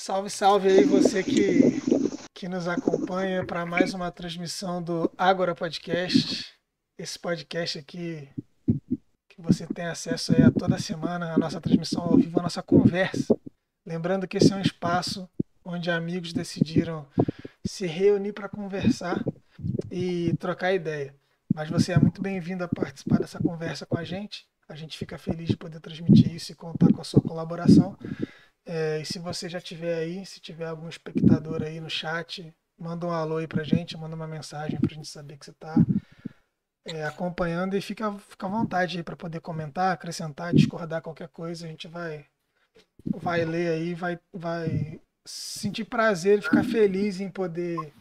Salve, salve aí você que nos acompanha para mais uma transmissão do Ágora Podcast. Esse podcast aqui que você tem acesso aí a toda semana, a nossa transmissão ao vivo, a nossa conversa. Lembrando que esse é um espaço onde amigos decidiram se reunir para conversar e trocar ideia. Mas você é muito bem-vindo a participar dessa conversa com a gente. A gente fica feliz de poder transmitir isso e contar com a sua colaboração. E se você já tiver aí, se tiver algum espectador aí no chat, manda um alô aí pra gente, manda uma mensagem pra gente saber que você tá acompanhando e fica à vontade aí para poder comentar, acrescentar, discordar qualquer coisa. A gente vai ler aí, vai sentir prazer e ficar feliz em poder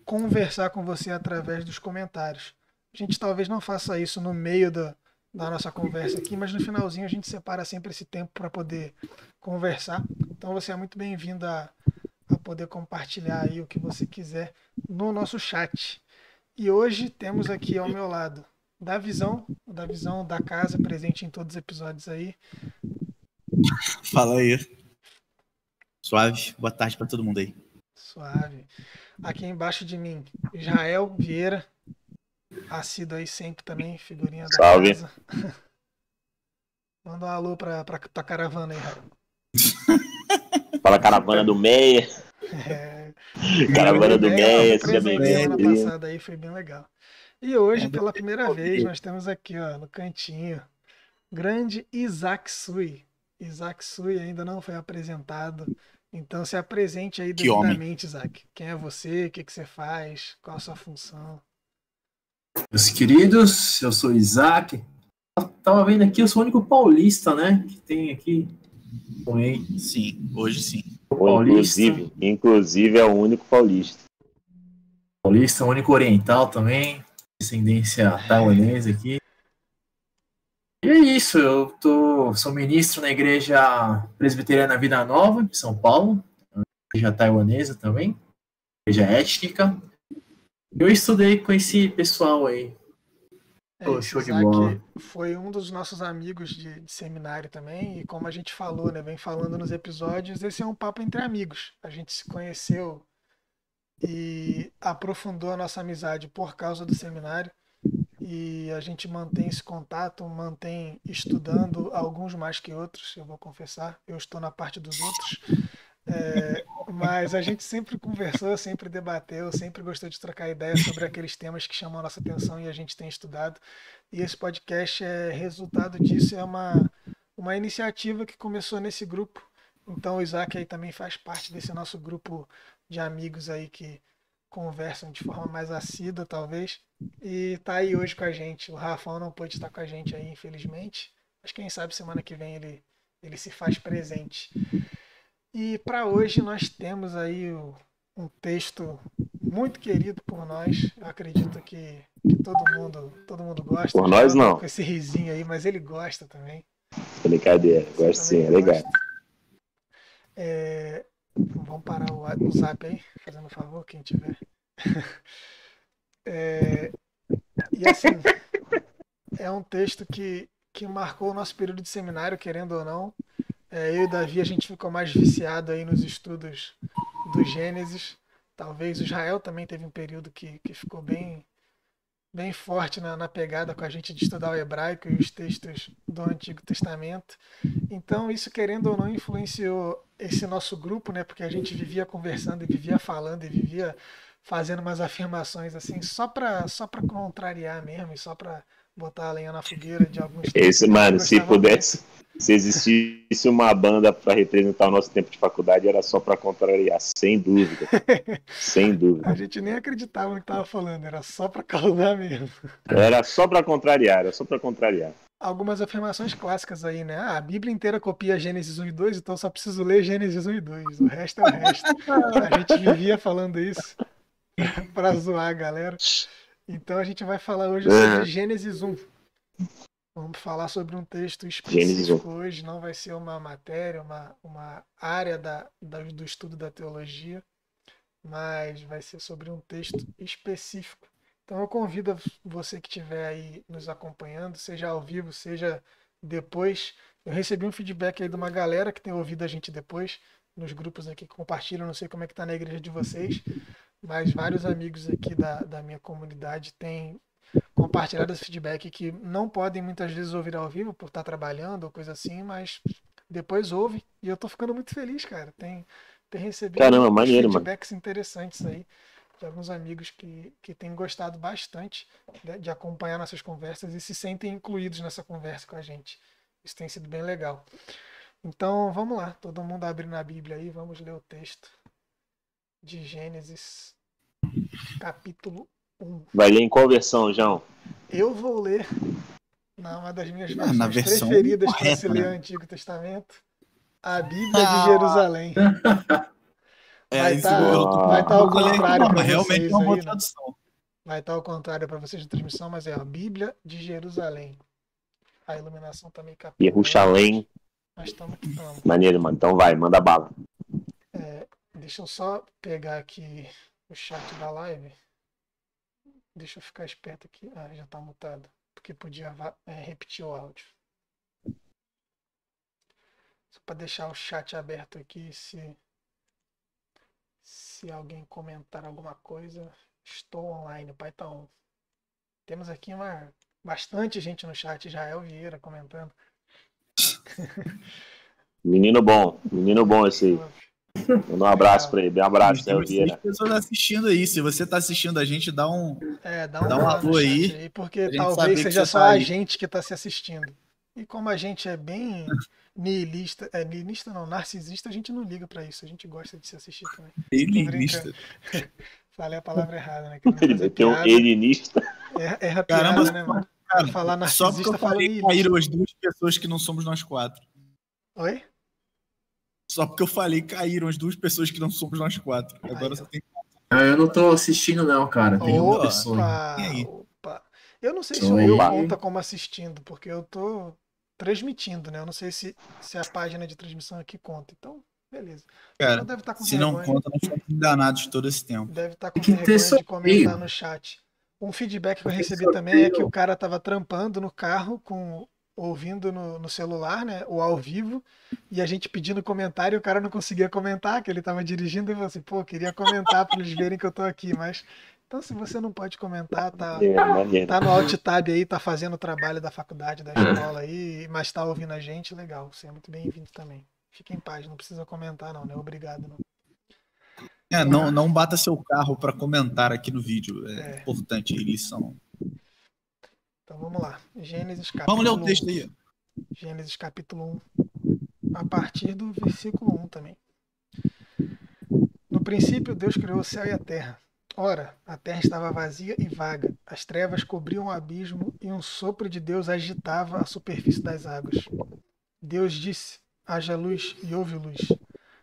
conversar com você através dos comentários. A gente talvez não faça isso no meio da nossa conversa aqui, mas no finalzinho a gente separa sempre esse tempo para poder conversar. Então você é muito bem-vindo a poder compartilhar aí o que você quiser no nosso chat. E hoje temos aqui ao meu lado da visão da casa, presente em todos os episódios aí. Fala aí. Suave. Boa tarde para todo mundo aí. Suave. Aqui embaixo de mim, Israel Vieira, assíduo aí sempre também, figurinha da Salve. casa. Manda um alô pra tua caravana aí, Israel. Fala, caravana do Meia. Caravana do Meia, seja Semana bem-vindo. passada aí foi bem legal. E hoje, pela primeira vez, nós temos aqui, ó, no cantinho, grande Isaac Sui. Isaac Sui ainda não foi apresentado. Então se apresente aí Que homem. devidamente, Isaac. Quem é você? O que você faz? Qual a sua função? Meus queridos, eu sou Isaac. Tava vendo aqui, eu sou o único paulista, né? Que tem aqui. Sim, hoje sim. Inclusive é o único paulista. Paulista, o único oriental também. Descendência taiwanesa aqui. E é isso, sou ministro na Igreja Presbiteriana Vida Nova, de São Paulo. Igreja taiwanesa também. Igreja étnica. Eu estudei com esse pessoal aí. Show de bola. Foi um dos nossos amigos de seminário também, e como a gente falou, né, vem falando nos episódios, esse é um papo entre amigos. A gente se conheceu e aprofundou a nossa amizade por causa do seminário, e a gente mantém esse contato, mantém estudando, alguns mais que outros, eu vou confessar, eu estou na parte dos outros. Mas a gente sempre conversou, sempre debateu, sempre gostou de trocar ideias sobre aqueles temas que chamam a nossa atenção e a gente tem estudado. E esse podcast é resultado disso, é uma iniciativa que começou nesse grupo. Então o Isaac aí também faz parte desse nosso grupo de amigos aí que conversam de forma mais assídua, talvez. E tá aí hoje com a gente. O Rafão não pôde estar com a gente aí, infelizmente. Mas quem sabe semana que vem ele se faz presente. E para hoje nós temos aí um texto muito querido por nós. Eu acredito que todo mundo gosta. Por nós não. Com esse risinho aí, mas ele gosta também. Brincadeira, gosto sim, é legal. Vamos parar o zap aí, fazendo um favor, quem tiver. E assim, é um texto que marcou o nosso período de seminário, querendo ou não. Eu e o Davi, a gente ficou mais viciado aí nos estudos do Gênesis. Talvez o Israel também teve um período que ficou bem forte na pegada com a gente de estudar o hebraico e os textos do Antigo Testamento. Então isso, querendo ou não, influenciou esse nosso grupo, né? Porque a gente vivia conversando e vivia falando e vivia fazendo umas afirmações assim, só para contrariar mesmo e só para botar a lenha na fogueira de alguns textos. Mano, se pudesse... Se existisse uma banda para representar o nosso tempo de faculdade, era só para contrariar, sem dúvida. Sem dúvida. A gente nem acreditava no que tava falando, era só para causar mesmo. Era só para contrariar, Algumas afirmações clássicas aí, né? A Bíblia inteira copia Gênesis 1 e 2, então só preciso ler Gênesis 1 e 2. O resto é o resto. A gente vivia falando isso para zoar a galera. Então a gente vai falar hoje sobre Gênesis 1. Vamos falar sobre um texto específico hoje, não vai ser uma matéria, uma área do estudo da teologia, mas vai ser sobre um texto específico. Então eu convido você que estiver aí nos acompanhando, seja ao vivo, seja depois. Eu recebi um feedback aí de uma galera que tem ouvido a gente depois, nos grupos aqui que compartilham, não sei como é que tá na igreja de vocês, mas vários amigos aqui da minha comunidade têm compartilhado esse feedback que não podem muitas vezes ouvir ao vivo por estar trabalhando ou coisa assim, mas depois ouve e eu tô ficando muito feliz, cara. Tem recebido Caramba, uns maneiro, mano. feedbacks interessantes aí de alguns amigos que têm gostado bastante de acompanhar nossas conversas e se sentem incluídos nessa conversa com a gente. Isso tem sido bem legal. Então, vamos lá, todo mundo abrindo a Bíblia aí, vamos ler o texto de Gênesis, capítulo 1. Vai ler em qual versão, João? Eu vou ler uma das minhas Na versões versão preferidas para se correta, ler né? o Antigo Testamento, a Bíblia de Jerusalém. Vai isso estar eu tô vai tá ao eu falei, contrário não, para realmente vocês é uma boa aí, né? tradução. Vai estar ao contrário para vocês na transmissão, mas é a Bíblia de Jerusalém. A iluminação também capítulo. Yerushalém. Mas estamos que estamos. Maneiro, mano. Então vai, manda bala. Deixa eu só pegar aqui o chat da live. Deixa eu ficar esperto aqui. Ah, já está mutado. Porque podia repetir o áudio. Só para deixar o chat aberto aqui. Se alguém comentar alguma coisa, estou online. O pai tá on. Temos aqui bastante gente no chat. Israel Vieira comentando. Menino bom esse aí. Manda um abraço pra ele. Um abraço, Israel Tem Vieira. 6 pessoas assistindo aí. Se você tá assistindo a gente, dá um Dá um alô alô aí, porque pra gente talvez saber que seja você só tá a aí. gente que está se assistindo. E como a gente é bem niilista, niilista não, narcisista, a gente não liga pra isso. A gente gosta de se assistir também. Tô brincando. Falei a palavra errada, né? Querendo Ele fazer meteu um piada. helenista. Erra a Caramba, piada, né, mano? Pra falar só porque narcisista, eu fala falei niilista. caíram as 2 pessoas que não somos nós 4. Oi? Só porque eu falei caíram as 2 pessoas que não somos nós 4. Agora Aí, só tem. Eu não tô assistindo, não, cara. Tem uma pessoa. Opa. Eu não sei se Só o meu aí. conta como assistindo, porque eu tô transmitindo, né? Eu não sei se a página de transmissão aqui conta. Então, beleza. Cara, Deve estar com se não vergonha. conta, nós fomos enganados todo esse tempo. Deve estar com Tem que ter vergonha de comentar sorteio. no chat. Um feedback que eu Tem recebi sorteio. também é que o cara tava trampando no carro, ouvindo no celular, né? O ao vivo, e a gente pedindo comentário e o cara não conseguia comentar, que ele tava dirigindo e falou assim, pô, queria comentar para eles verem que eu tô aqui, mas. Então, se você não pode comentar, Maneiro. tá no Alt Tab aí, tá fazendo o trabalho da faculdade, da escola aí, mas tá ouvindo a gente, legal. Você é muito bem-vindo também. Fique em paz, não precisa comentar não, né? Obrigado, não. Não bata seu carro para comentar aqui no vídeo. É importante, eles são. Então vamos lá. Gênesis capítulo Vamos ler o texto aí. Gênesis capítulo 1, a partir do versículo 1 também. No princípio, Deus criou o céu e a terra. Ora, a terra estava vazia e vaga, as trevas cobriam o abismo e um sopro de Deus agitava a superfície das águas. Deus disse, haja luz, e houve luz.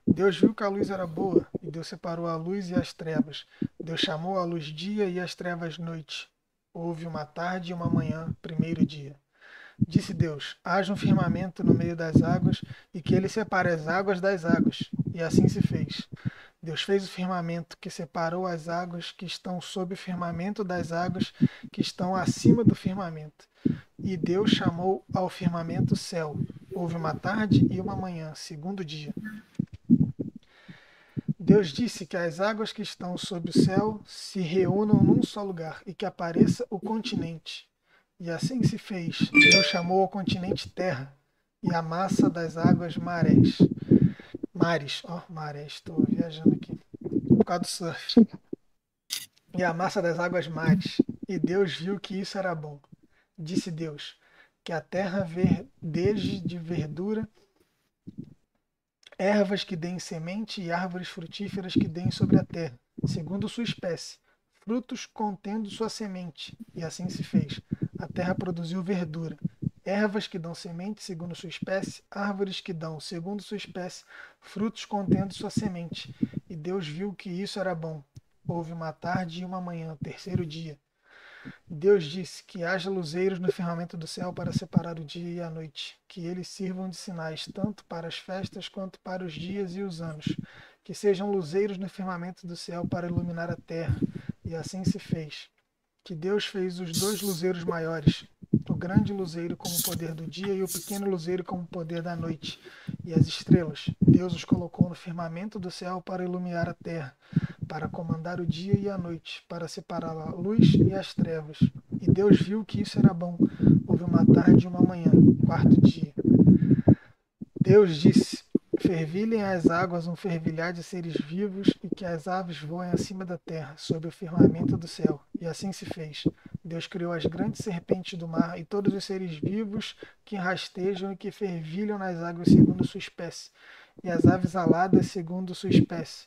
Deus viu que a luz era boa, e Deus separou a luz e as trevas. Deus chamou a luz dia e as trevas noite. Houve uma tarde e uma manhã, primeiro dia. Disse Deus, haja um firmamento no meio das águas, e que ele separe as águas das águas. E assim se fez. Deus fez o firmamento que separou as águas que estão sob o firmamento das águas que estão acima do firmamento. E Deus chamou ao firmamento céu. Houve uma tarde e uma manhã, segundo dia. Deus disse que as águas que estão sob o céu se reúnam num só lugar e que apareça o continente. E assim se fez. Deus chamou ao continente terra e a massa das águas marés. Marés, estou viajando aqui por causa do surf. E a massa das águas mares. E Deus viu que isso era bom. Disse Deus, que a terra verdeje de verdura, ervas que deem semente e árvores frutíferas que deem sobre a terra, segundo sua espécie, frutos contendo sua semente. E assim se fez. A terra produziu verdura, ervas que dão semente segundo sua espécie, árvores que dão, segundo sua espécie, frutos contendo sua semente. E Deus viu que isso era bom. Houve uma tarde e uma manhã, terceiro dia. Deus disse que haja luzeiros no firmamento do céu para separar o dia e a noite, que eles sirvam de sinais tanto para as festas quanto para os dias e os anos, que sejam luzeiros no firmamento do céu para iluminar a terra. E assim se fez. Que Deus fez os 2 luzeiros maiores, o grande luzeiro como o poder do dia e o pequeno luzeiro como o poder da noite. E as estrelas, Deus os colocou no firmamento do céu para iluminar a terra, para comandar o dia e a noite, para separar a luz e as trevas. E Deus viu que isso era bom. Houve uma tarde e uma manhã, quarto dia. Deus disse: fervilhem as águas um fervilhar de seres vivos e que as aves voem acima da terra, sob o firmamento do céu. E assim se fez. Deus criou as grandes serpentes do mar e todos os seres vivos que rastejam e que fervilham nas águas segundo sua espécie, e as aves aladas segundo sua espécie.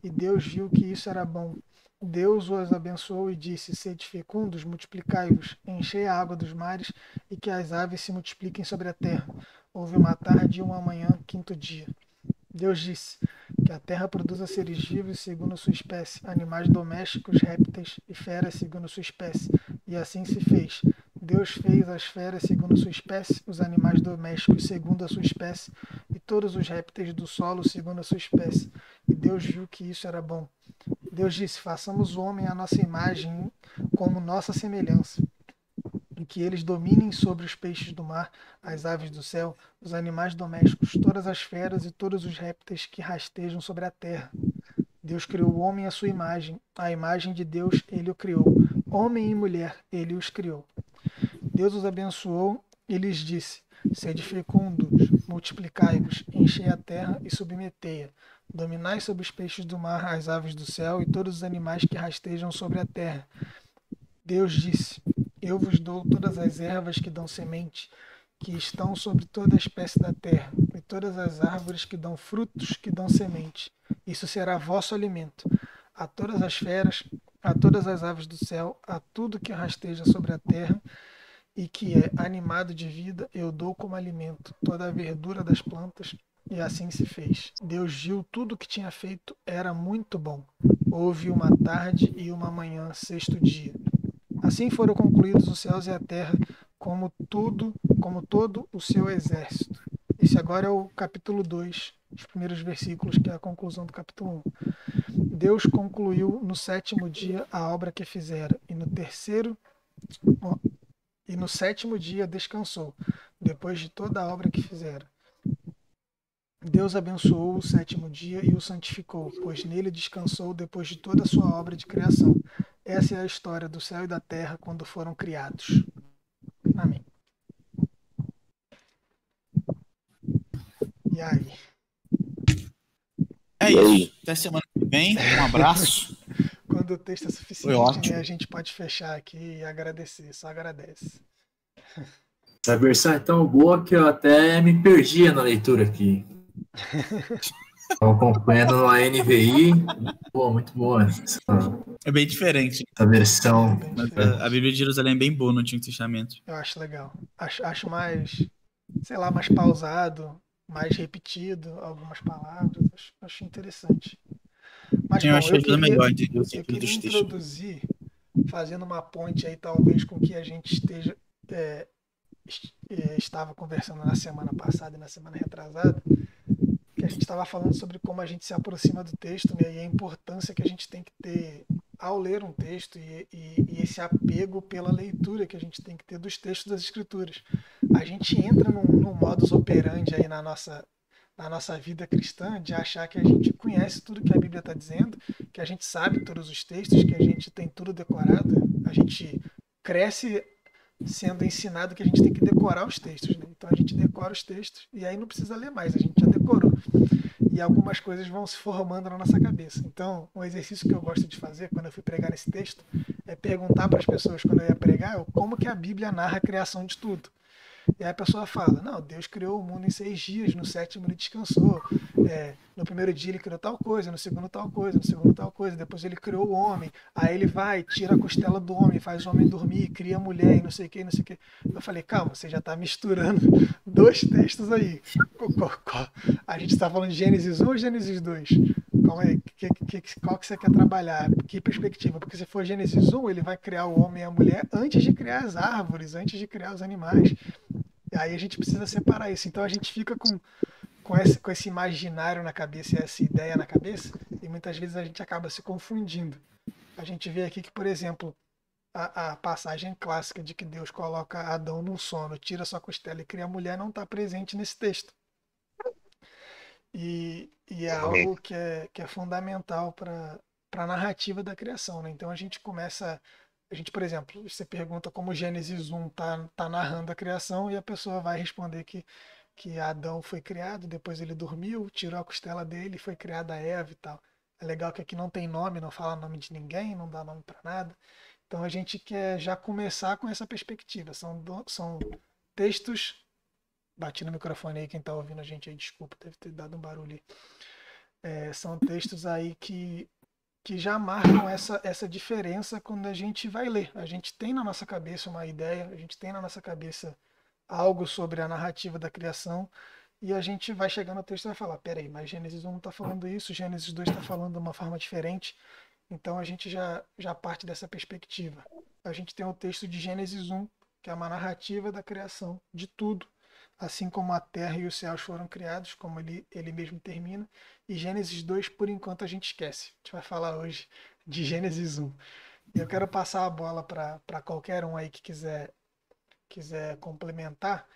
E Deus viu que isso era bom. Deus os abençoou e disse: sede fecundos, multiplicai-vos, enchei a água dos mares e que as aves se multipliquem sobre a terra. Houve uma tarde e uma manhã, quinto dia. Deus disse: que a terra produza seres vivos segundo sua espécie, animais domésticos, répteis e feras segundo sua espécie. E assim se fez. Deus fez as feras segundo sua espécie, os animais domésticos segundo a sua espécie, e todos os répteis do solo segundo a sua espécie. E Deus viu que isso era bom. Deus disse: façamos o homem à nossa imagem, como nossa semelhança, e que eles dominem sobre os peixes do mar, as aves do céu, os animais domésticos, todas as feras e todos os répteis que rastejam sobre a terra. Deus criou o homem à sua imagem, a imagem de Deus ele o criou. Homem e mulher ele os criou. Deus os abençoou e lhes disse: sede fecundos, multiplicai-vos, enchei a terra e submetei-a. Dominai sobre os peixes do mar, as aves do céu e todos os animais que rastejam sobre a terra. Deus disse: eu vos dou todas as ervas que dão semente, que estão sobre toda a espécie da terra, e todas as árvores que dão frutos, que dão semente. Isso será vosso alimento. A todas as feras, a todas as aves do céu, a tudo que rasteja sobre a terra e que é animado de vida, eu dou como alimento toda a verdura das plantas. E assim se fez. Deus viu tudo o que tinha feito, era muito bom. Houve uma tarde e uma manhã, sexto dia. Assim foram concluídos os céus e a terra, como todo o seu exército. Esse agora é o capítulo 2, os primeiros versículos, que é a conclusão do capítulo 1. Deus concluiu no sétimo dia a obra que fizera, e no sétimo dia descansou, depois de toda a obra que fizera. Deus abençoou o sétimo dia e o santificou, pois nele descansou depois de toda a sua obra de criação. Essa é a história do céu e da terra quando foram criados. Amém. E aí? É isso. Até semana que vem. Um abraço. Quando o texto é suficiente, né, a gente pode fechar aqui e agradecer. Só agradece. Essa versão é tão boa que eu até me perdia na leitura aqui. Estou acompanhando no NVI. Pô, muito boa. É bem diferente. Essa versão. Mas a Bíblia de Jerusalém é bem boa no Antigo Testamento. Eu acho legal. Acho mais, sei lá, mais pausado, mais repetido algumas palavras. Acho interessante. Mas, eu acho que melhor entender o eu sentido queria dos textos. introduzir, fazendo uma ponte aí, talvez, com o que a gente estava conversando na semana passada e na semana retrasada, que a gente estava falando sobre como a gente se aproxima do texto, né, e a importância que a gente tem que ter ao ler um texto e esse apego pela leitura que a gente tem que ter dos textos das Escrituras. A gente entra num modus operandi aí na nossa vida cristã de achar que a gente conhece tudo que a Bíblia está dizendo, que a gente sabe todos os textos, que a gente tem tudo decorado. A gente cresce sendo ensinado que a gente tem que decorar os textos, né? Então a gente decora os textos e aí não precisa ler mais, a gente já decorou. E algumas coisas vão se formando na nossa cabeça. Então, um exercício que eu gosto de fazer quando eu fui pregar nesse texto é perguntar para as pessoas quando eu ia pregar como que a Bíblia narra a criação de tudo. E aí a pessoa fala: não, Deus criou o mundo em 6 dias, no sétimo ele descansou. No primeiro dia ele criou tal coisa, no segundo tal coisa, no segundo tal coisa, depois ele criou o homem, aí ele vai, tira a costela do homem, faz o homem dormir, cria a mulher e não sei o que, não sei o que. Eu falei: calma, você já está misturando dois textos aí. A gente está falando de Gênesis 1 ou Gênesis 2? Calma aí, qual que você quer trabalhar? Que perspectiva? Porque se for Gênesis 1, ele vai criar o homem e a mulher antes de criar as árvores, antes de criar os animais. E aí a gente precisa separar isso. Então a gente fica com esse imaginário na cabeça e essa ideia na cabeça, e muitas vezes a gente acaba se confundindo. A gente vê aqui que, por exemplo, a passagem clássica de que Deus coloca Adão num sono, tira sua costela e cria a mulher, não está presente nesse texto. E é algo que é fundamental para a narrativa da criação, né? Então a gente começa, por exemplo, você pergunta como Gênesis 1 tá narrando a criação e a pessoa vai responder que Adão foi criado, depois ele dormiu, tirou a costela dele, foi criada Eva e tal. É legal que aqui não tem nome, não fala nome de ninguém, não dá nome para nada. Então a gente quer já começar com essa perspectiva. São textos. Bati no microfone aí, quem está ouvindo a gente aí, desculpa, deve ter dado um barulho aí. São textos aí que já marcam essa diferença quando a gente vai ler. A gente tem na nossa cabeça uma ideia, a gente tem na nossa cabeça algo sobre a narrativa da criação, e a gente vai chegar no texto e vai falar, peraí, mas Gênesis 1 não está falando isso, Gênesis 2 está falando de uma forma diferente. Então a gente já parte dessa perspectiva. A gente tem o texto de Gênesis 1, que é uma narrativa da criação de tudo, assim como a terra e os céus foram criados, como ele mesmo termina. E Gênesis 2, por enquanto, a gente esquece. A gente vai falar hoje de Gênesis 1. E eu quero passar a bola para qualquer um aí que quiser complementar,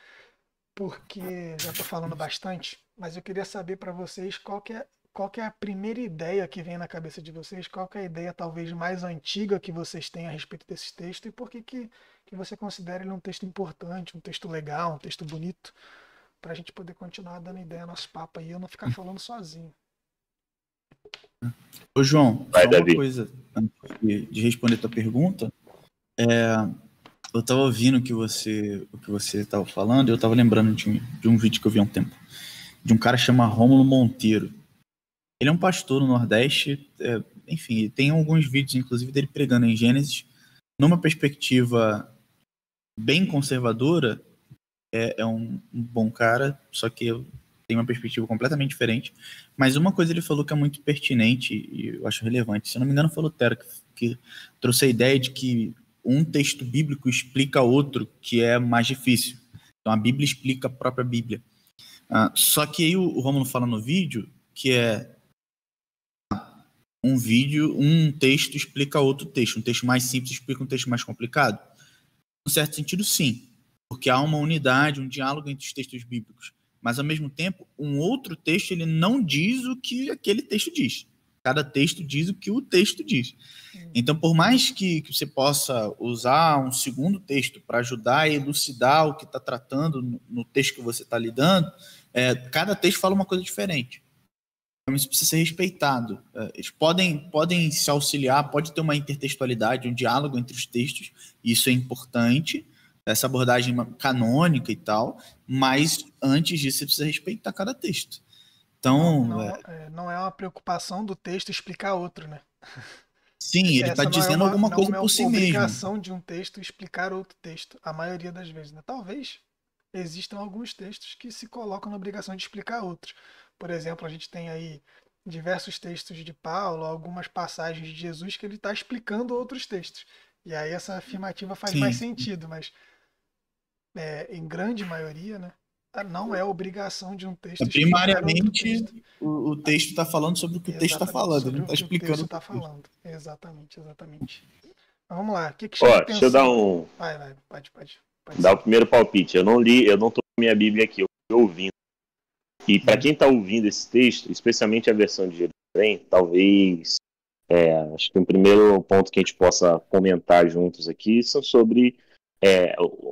porque já estou falando bastante, mas eu queria saber para vocês qual que é a primeira ideia que vem na cabeça de vocês, qual que é a ideia talvez mais antiga que vocês têm a respeito desse texto e por que você considera ele um texto importante, um texto legal, um texto bonito, para a gente poder continuar dando ideia ao nosso papo aí e eu não ficar falando sozinho. Ô João, só uma coisa antes de responder a tua pergunta. Eu estava ouvindo o que você estava falando e eu estava lembrando de um vídeo que eu vi há um tempo, de um cara chamado Rômulo Monteiro. Ele é um pastor no Nordeste, enfim, tem alguns vídeos, inclusive, dele pregando em Gênesis, numa perspectiva bem conservadora. É um bom cara, só que tem uma perspectiva completamente diferente. Mas uma coisa ele falou que é muito pertinente e eu acho relevante. Se eu não me engano, foi Lutero que trouxe a ideia de que um texto bíblico explica outro, que é mais difícil. Então a Bíblia explica a própria Bíblia. Só que aí o Rômulo fala no vídeo que um texto explica outro texto. Um texto mais simples explica um texto mais complicado. Em certo sentido, sim. Porque há uma unidade, um diálogo entre os textos bíblicos. Mas, ao mesmo tempo, um outro texto ele não diz o que aquele texto diz. Cada texto diz o que o texto diz. Então, por mais que você possa usar um segundo texto para ajudar a elucidar o que está tratando no texto que você está lidando, cada texto fala uma coisa diferente. Então, isso precisa ser respeitado. Eles podem se auxiliar, pode ter uma intertextualidade, um diálogo entre os textos, e isso é importante, essa abordagem canônica e tal, mas antes disso você precisa respeitar cada texto. Então, não é uma preocupação do texto explicar outro, né? Sim, ele está dizendo alguma coisa por si mesmo. Não é uma obrigação de um texto explicar outro texto, a maioria das vezes, né? Talvez existam alguns textos que se colocam na obrigação de explicar outros. Por exemplo, a gente tem aí diversos textos de Paulo, algumas passagens de Jesus que ele está explicando outros textos. E aí essa afirmativa faz mais sentido, mas em grande maioria, né? Não é obrigação de um texto. Primariamente, o texto está falando sobre o que o texto está falando, ele não está explicando o que está falando. Exatamente. Vamos lá. O que chama atenção? Deixa eu dar um. Vai, pode. Dar o primeiro palpite. Eu não li, eu não estou com minha Bíblia aqui, eu estou ouvindo. E para quem está ouvindo esse texto, especialmente a versão de Jerusalém, talvez. Acho que o primeiro ponto que a gente possa comentar juntos aqui são sobre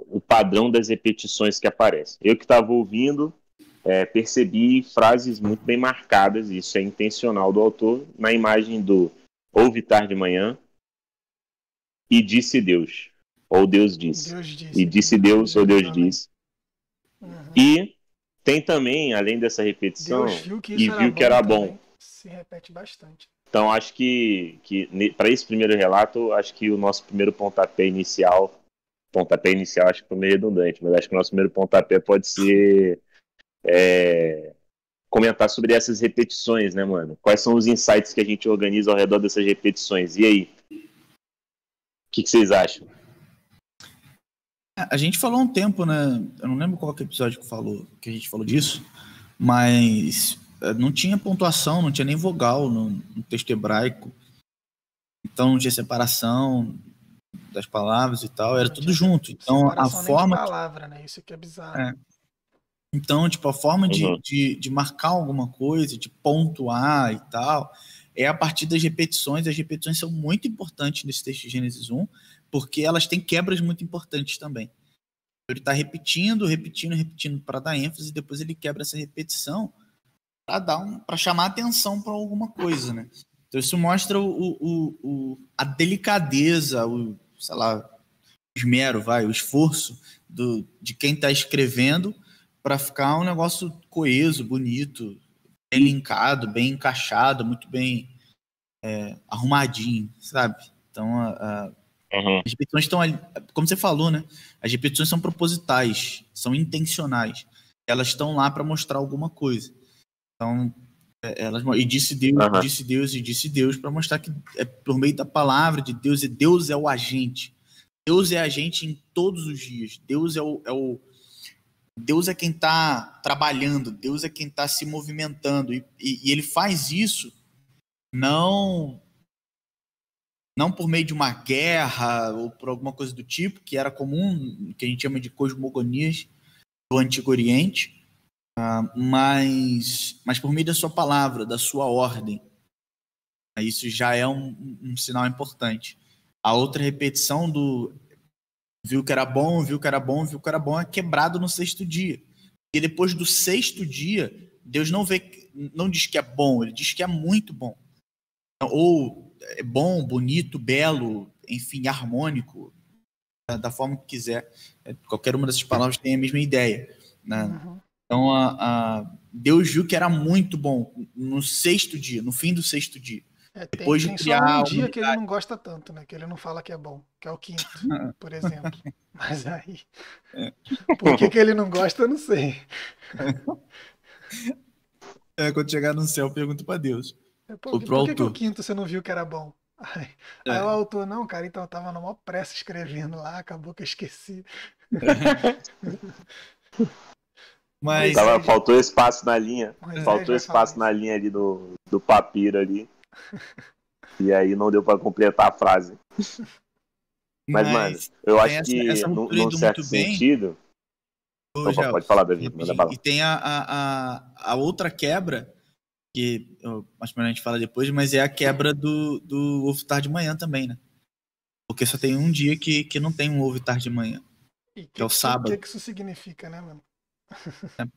o padrão das repetições que aparecem. Eu que estava ouvindo, percebi frases muito bem marcadas, e isso é intencional do autor, na imagem do ouve tarde de manhã e disse Deus, ou Deus disse. E disse Deus, ou Deus disse. Uhum. E tem também, além dessa repetição, Deus viu que era bom. Se repete bastante. Então, acho que para esse primeiro relato, acho que o nosso primeiro pontapé inicial acho que foi meio redundante, mas acho que o nosso primeiro pontapé pode ser comentar sobre essas repetições, né, mano? Quais são os insights que a gente organiza ao redor dessas repetições? E aí? O que vocês acham? A gente falou há um tempo, né? Eu não lembro qual que episódio que a gente falou disso, mas não tinha pontuação, não tinha nem vogal no texto hebraico. Então não tinha separação. das palavras e tal, era tudo junto. Então, a forma... de palavra, né? Isso que é bizarro. Então, tipo, a forma de marcar alguma coisa, de pontuar e tal, é a partir das repetições. As repetições são muito importantes nesse texto de Gênesis 1, porque elas têm quebras muito importantes também. Ele está repetindo para dar ênfase, e depois ele quebra essa repetição para chamar atenção para alguma coisa, né? Então isso mostra a delicadeza, o esmero, o esforço de quem está escrevendo para ficar um negócio coeso, bonito, bem linkado, bem encaixado, muito bem arrumadinho, sabe? Então as repetições estão ali, como você falou, né? As repetições são propositais, são intencionais. Elas estão lá para mostrar alguma coisa. Então, e disse Deus, para mostrar que é por meio da palavra de Deus, e Deus é o agente. Deus é agente em todos os dias. Deus Deus é quem está trabalhando, Deus é quem está se movimentando. E ele faz isso não por meio de uma guerra ou por alguma coisa do tipo, que era comum, que a gente chama de cosmogonias do Antigo Oriente, mas por meio da sua palavra, da sua ordem. Isso já é um sinal importante. A outra repetição do viu que era bom é quebrado no sexto dia. E depois do sexto dia, Deus não diz que é bom, ele diz que é muito bom. Ou é bom, bonito, belo, enfim, harmônico, da forma que quiser. Qualquer uma dessas palavras tem a mesma ideia, né? Então, Deus viu que era muito bom no sexto dia, no fim do sexto dia. Depois de criar só um dia que ele não gosta tanto, né? Que ele não fala que é bom, que é o quinto, por exemplo. Mas aí, por que ele não gosta, eu não sei. Quando chegar no céu, pergunta pra Deus. Por que o quinto você não viu que era bom? Aí o autor, não, cara, então eu tava na maior pressa escrevendo lá, acabou que eu esqueci. Mas faltou espaço na linha. Faltou espaço na linha ali do papiro ali. E aí não deu pra completar a frase. Mas mano, eu acho que num certo sentido... Opa, pode falar, Davi. Manda bala. E tem a outra quebra, que acho que a gente fala depois, mas é a quebra do ovo tarde de manhã também, né? Porque só tem um dia que não tem um ovo tarde de manhã. Que é o sábado. O que isso significa, né, mano?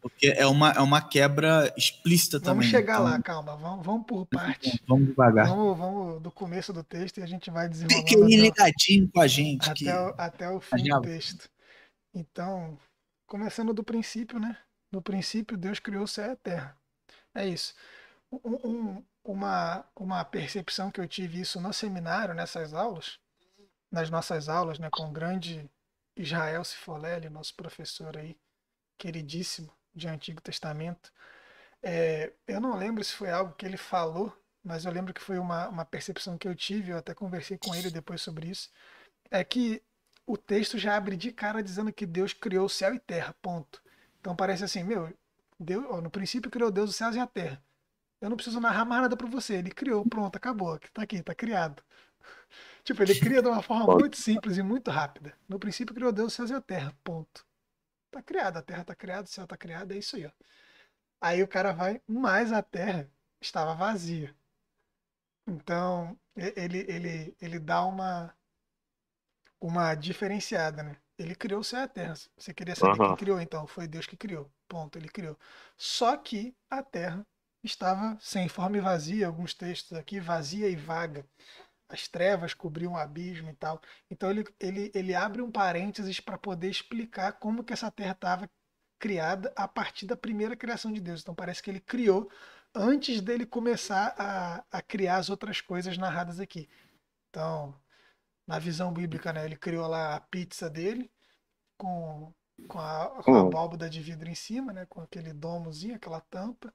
Porque é uma quebra explícita também. Vamos chegar lá, calma. Vamos por parte. Vamos devagar. Vamos do começo do texto e a gente vai desenrolando. Fique aí ligadinho com a gente. Até o fim do texto. Então, começando do princípio, né? No princípio, Deus criou o céu e a terra. É isso. Uma percepção que eu tive isso no seminário, nas nossas aulas, né, com o grande Israel Cifolelli, nosso professor aí, queridíssimo de Antigo Testamento. Eu não lembro se foi algo que ele falou, mas eu lembro que foi uma percepção que eu tive, eu até conversei com ele depois sobre isso, é que o texto já abre de cara dizendo que Deus criou o céu e terra, ponto. Então parece assim, Deus, no princípio criou Deus os céus e a terra. Eu não preciso narrar mais nada para você, ele criou, pronto, acabou, tá aqui, tá criado. Tipo, ele cria de uma forma muito simples e muito rápida. No princípio criou Deus os céus e a terra, ponto. Tá criado, a terra tá criada, o céu tá criado, é isso aí, ó. Aí o cara vai, mas a terra estava vazia. Então, ele dá uma diferenciada, né? Ele criou o céu e a terra. Você queria saber quem criou, então? Foi Deus que criou. Ponto, ele criou. Só que a terra estava sem forma e vazia, alguns textos aqui, vazia e vaga. As trevas cobriam o abismo e tal. Então ele abre um parênteses para poder explicar como que essa terra estava criada a partir da primeira criação de Deus. Então parece que ele criou antes dele começar a criar as outras coisas narradas aqui. Então, na visão bíblica, né, ele criou lá a pizza dele com a abóbada de vidro em cima, né, com aquele domozinho, aquela tampa.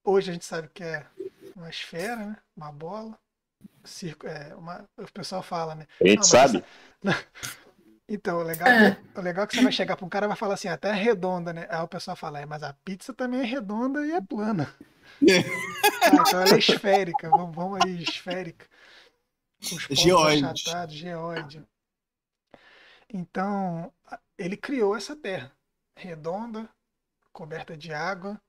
Hoje a gente sabe que é uma esfera, né, uma bola. O pessoal fala, né? A gente sabe. Então, o legal é que você vai chegar para um cara e vai falar assim, a terra é redonda, né? Aí o pessoal fala, mas a pizza também é redonda e é plana. Então ela é esférica, vamos aí, esférica. Com os pontos achatados, geóide. Então, ele criou essa terra redonda, coberta de água,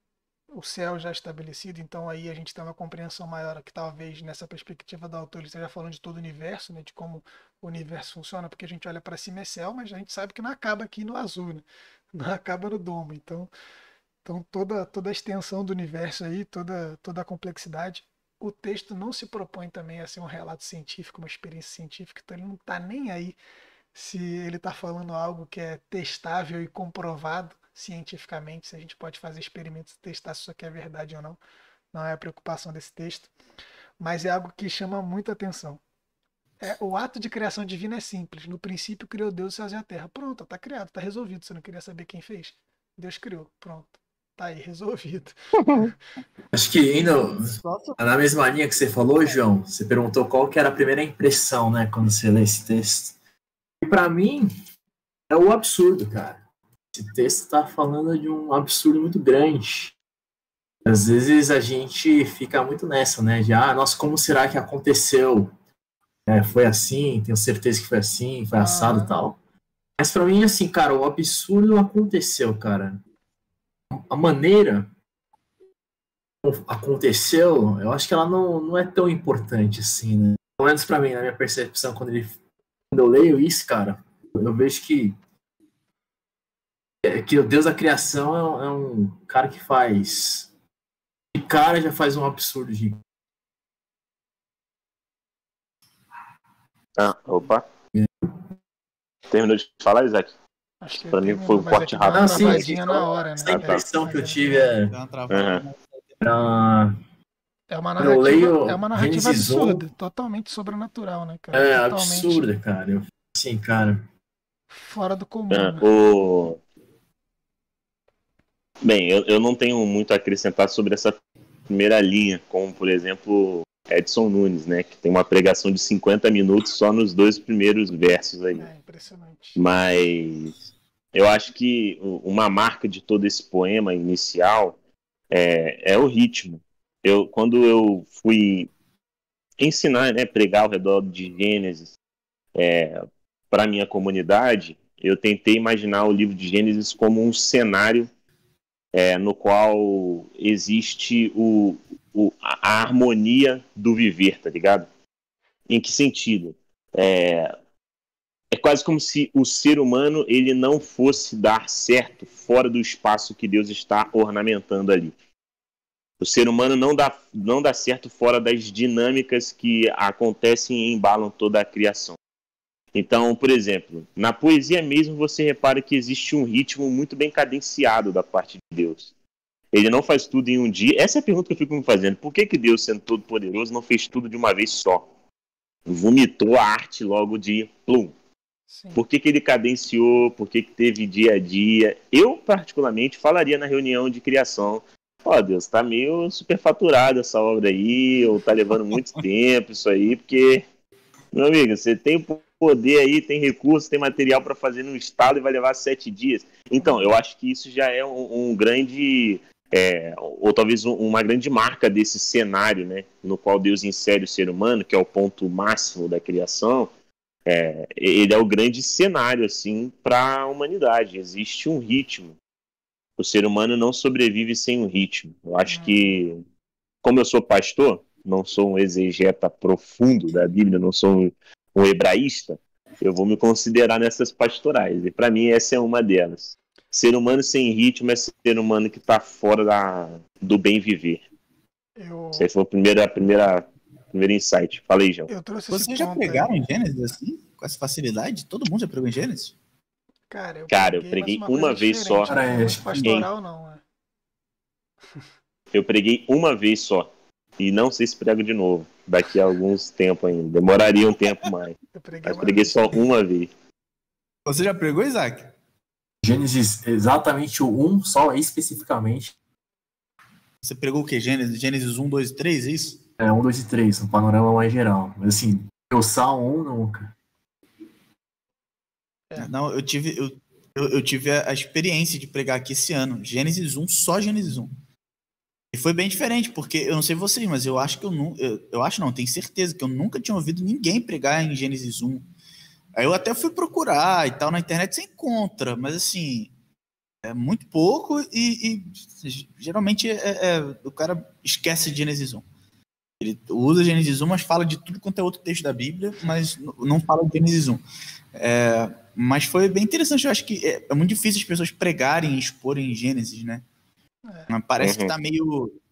o céu já estabelecido, então aí a gente tem uma compreensão maior que talvez nessa perspectiva do autor ele esteja falando de todo o universo, né, de como o universo funciona, porque a gente olha para cima é céu, mas a gente sabe que não acaba aqui no azul, né? Não acaba no domo. Então toda a extensão do universo aí, toda a complexidade, o texto não se propõe também a ser um relato científico, uma experiência científica, então ele não está nem aí se ele está falando algo que é testável e comprovado cientificamente, se a gente pode fazer experimentos e testar se isso aqui é verdade ou não. Não é a preocupação desse texto, mas é algo que chama muita atenção. O ato de criação divina é simples. No princípio criou Deus os céus e a terra. Pronto, está criado, está resolvido. Você não queria saber quem fez? Deus criou. Pronto. Tá aí, resolvido. Acho que indo na mesma linha que você falou, João, você perguntou qual que era a primeira impressão, né, quando você lê esse texto. E para mim, é o absurdo, cara. Esse texto está falando de um absurdo muito grande. Às vezes a gente fica muito nessa, né? De, nossa, como será que aconteceu? Foi assim, tenho certeza que foi assim, foi assado e tal. Mas para mim, assim, cara, o absurdo aconteceu, cara. A maneira como aconteceu, eu acho que ela não é tão importante assim, né? Pelo menos para mim, na minha percepção, quando eu leio isso, cara, eu vejo que o Deus da criação é um cara que faz... De cara já faz um absurdo de... Opa. Terminou de falar, Isaac? Acho que pra mim foi um corte rápido. Não, sim, na hora, né? Essa impressão que eu tive é uma narrativa absurda, totalmente sobrenatural, né, cara? Totalmente absurda, cara. Sim, cara. Fora do comum. Bem, eu não tenho muito a acrescentar sobre essa primeira linha, como, por exemplo, Edson Nunes, né? Que tem uma pregação de 50 minutos só nos 2 primeiros versos aí. Impressionante. Mas eu acho que uma marca de todo esse poema inicial é o ritmo. Quando eu fui ensinar, né, pregar ao redor de Gênesis para a minha comunidade, eu tentei imaginar o livro de Gênesis como um cenário no qual existe a harmonia do viver, tá ligado? Em que sentido? É quase como se o ser humano ele não fosse dar certo fora do espaço que Deus está ornamentando ali. O ser humano não dá certo fora das dinâmicas que acontecem e embalam toda a criação. Então, por exemplo, na poesia mesmo você repara que existe um ritmo muito bem cadenciado da parte de Deus. Ele não faz tudo em um dia. Essa é a pergunta que eu fico me fazendo. Por que Deus, sendo todo poderoso, não fez tudo de uma vez só? Vomitou a arte logo de plum. Sim. Por que ele cadenciou? Por que teve dia a dia? Eu, particularmente, falaria na reunião de criação: Deus, tá meio superfaturada essa obra aí, ou tá levando muito tempo isso aí, porque, meu amigo, você tem poder aí, tem recurso, tem material para fazer no estado e vai levar 7 dias. Então, eu acho que isso já é um grande... ou talvez uma grande marca desse cenário, né, no qual Deus insere o ser humano, que é o ponto máximo da criação. Ele é o grande cenário assim para a humanidade. Existe um ritmo. O ser humano não sobrevive sem um ritmo. Eu acho que, como eu sou pastor, não sou um exegeta profundo da Bíblia, não sou um hebraísta, eu vou me considerar nessas pastorais. E para mim essa é uma delas. Ser humano sem ritmo é ser humano que está fora do bem viver. Esse aí foi o primeiro insight. Fala aí, João. Vocês já pregaram em Gênesis assim? Com essa facilidade? Todo mundo já pregou em Gênesis? Cara, eu preguei uma vez só. Pastoral não, Eu preguei uma vez só. E não sei se prego de novo. Daqui a alguns tempos ainda. Demoraria um tempo mais. Mas preguei só uma vez. Você já pregou, Isaac? Gênesis, exatamente o 1, só especificamente. Você pregou o quê? Gênesis 1, 2 e 3, é isso? 1, 2 e 3, um panorama mais geral. Mas assim, eu Salmo 1 nunca. Não, eu tive a experiência de pregar aqui esse ano. Gênesis 1, só Gênesis 1. E foi bem diferente, porque eu não sei vocês, mas eu acho que tenho certeza que eu nunca tinha ouvido ninguém pregar em Gênesis 1. Aí eu até fui procurar e tal, na internet você encontra, mas assim, é muito pouco e geralmente o cara esquece de Gênesis 1. Ele usa Gênesis 1, mas fala de tudo quanto é outro texto da Bíblia, mas não fala de Gênesis 1. Mas foi bem interessante, eu acho que é muito difícil as pessoas pregarem e exporem Gênesis, né? Parece que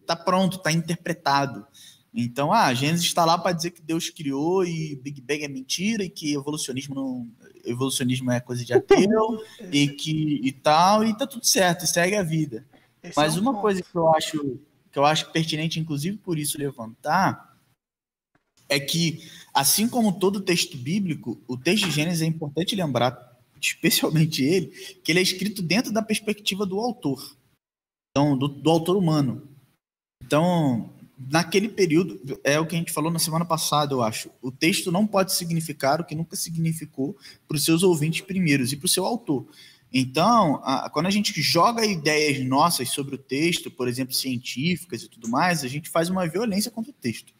tá pronto, tá interpretado. Então, Gênesis está lá para dizer que Deus criou e Big Bang é mentira e que evolucionismo é coisa de ateu e tal, e tá tudo certo, segue a vida. Mas uma coisa que eu acho pertinente, inclusive por isso levantar, é que, assim como todo texto bíblico, o texto de Gênesis é importante lembrar, especialmente ele, que ele é escrito dentro da perspectiva do autor, então, do autor humano. Então, naquele período, é o que a gente falou na semana passada, eu acho, o texto não pode significar o que nunca significou para os seus ouvintes primeiros e para o seu autor. Então, quando a gente joga ideias nossas sobre o texto, por exemplo, científicas e tudo mais, a gente faz uma violência contra o texto.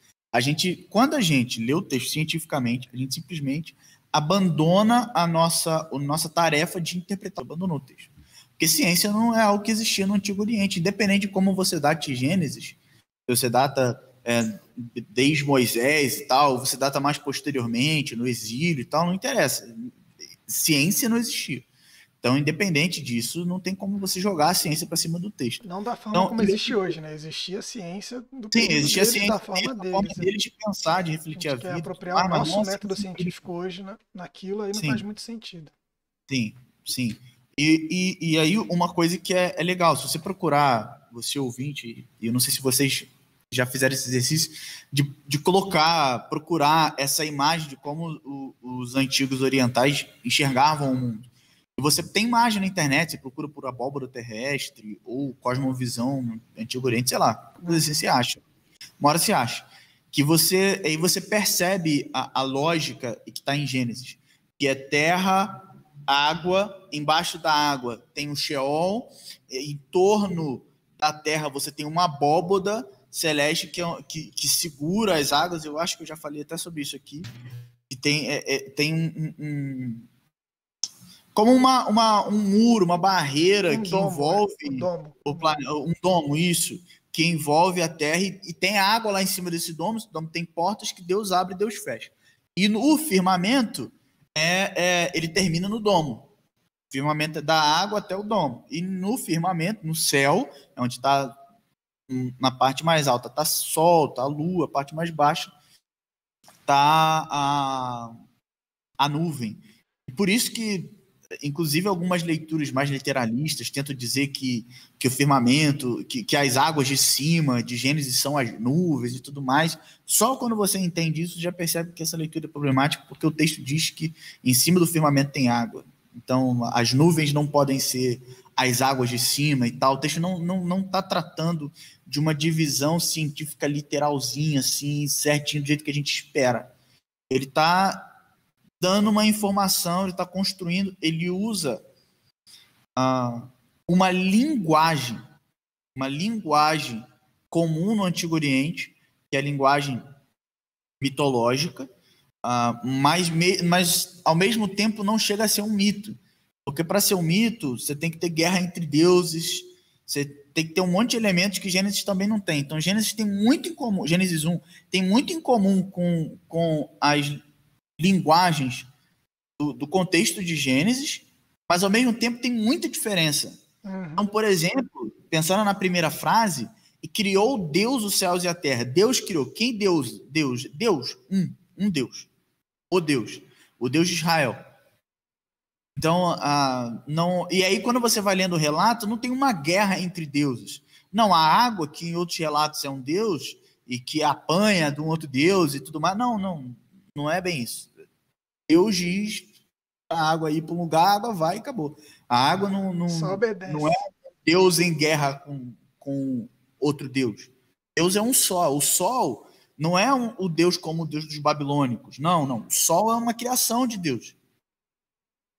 Quando a gente lê o texto cientificamente, a gente simplesmente abandona a nossa tarefa de interpretar, abandonou o texto. Porque ciência não é algo que existia no Antigo Oriente, independente de como você date Gênesis, você data desde Moisés e tal, você data mais posteriormente, no exílio e tal, não interessa. Ciência não existia. Então, independente disso, não tem como você jogar a ciência para cima do texto. Não da forma como existe hoje, né? Existia a ciência do período existia deles, da forma deles de pensar, de refletir a vida. Apropriar o nosso método científico hoje naquilo aí não faz muito sentido. Sim. E aí uma coisa que é legal, se você procurar, você ouvinte, e eu não sei se vocês já fizeram esse exercício, de procurar essa imagem de como os antigos orientais enxergavam o mundo. E você tem imagem na internet, você procura por abóbora terrestre ou cosmovisão no Antigo Oriente, sei lá, coisa assim você acha. Uma hora você acha. Aí você percebe a lógica que está em Gênesis, que é terra, água, embaixo da água tem um Sheol, em torno da terra você tem uma abóboda celeste que segura as águas. Eu acho que eu já falei até sobre isso aqui, que tem como um muro, uma barreira que envolve um domo, isso, que envolve a terra e tem água lá em cima desse domo. Esse domo tem portas que Deus abre e Deus fecha. E no firmamento, ele termina no domo. O firmamento é da água até o domo. E no firmamento, no céu, onde está na parte mais alta, está sol, está a lua, a parte mais baixa está a nuvem. E por isso que, inclusive, algumas leituras mais literalistas tentam dizer que o firmamento, que as águas de cima de Gênesis são as nuvens e tudo mais. Só quando você entende isso, já percebe que essa leitura é problemática, porque o texto diz que em cima do firmamento tem água. Então, as nuvens não podem ser as águas de cima e tal. O texto não está tratando de uma divisão científica literalzinha, assim, certinho, do jeito que a gente espera. Ele está dando uma informação, ele está construindo, ele usa uma linguagem comum no Antigo Oriente, que é a linguagem mitológica, mas ao mesmo tempo não chega a ser um mito, porque para ser um mito você tem que ter guerra entre deuses, você tem que ter um monte de elementos que Gênesis também não tem. Então Gênesis tem muito em comum, Gênesis 1 tem muito em comum com as linguagens do contexto de Gênesis, mas ao mesmo tempo tem muita diferença. Então, por exemplo, pensando na primeira frase, e criou Deus os céus e a terra. Deus criou. Quem Deus? Deus. Um Deus. O Deus de Israel. Então, e aí quando você vai lendo o relato, não tem uma guerra entre deuses. Não, a água, que em outros relatos é um deus, e que apanha de um outro deus e tudo mais. Não é bem isso. Deus diz a água ir para um lugar, a água vai e acabou. A água não é Deus em guerra com outro Deus. Deus é um só. O sol não é o Deus como o Deus dos babilônicos. Não. O sol é uma criação de Deus.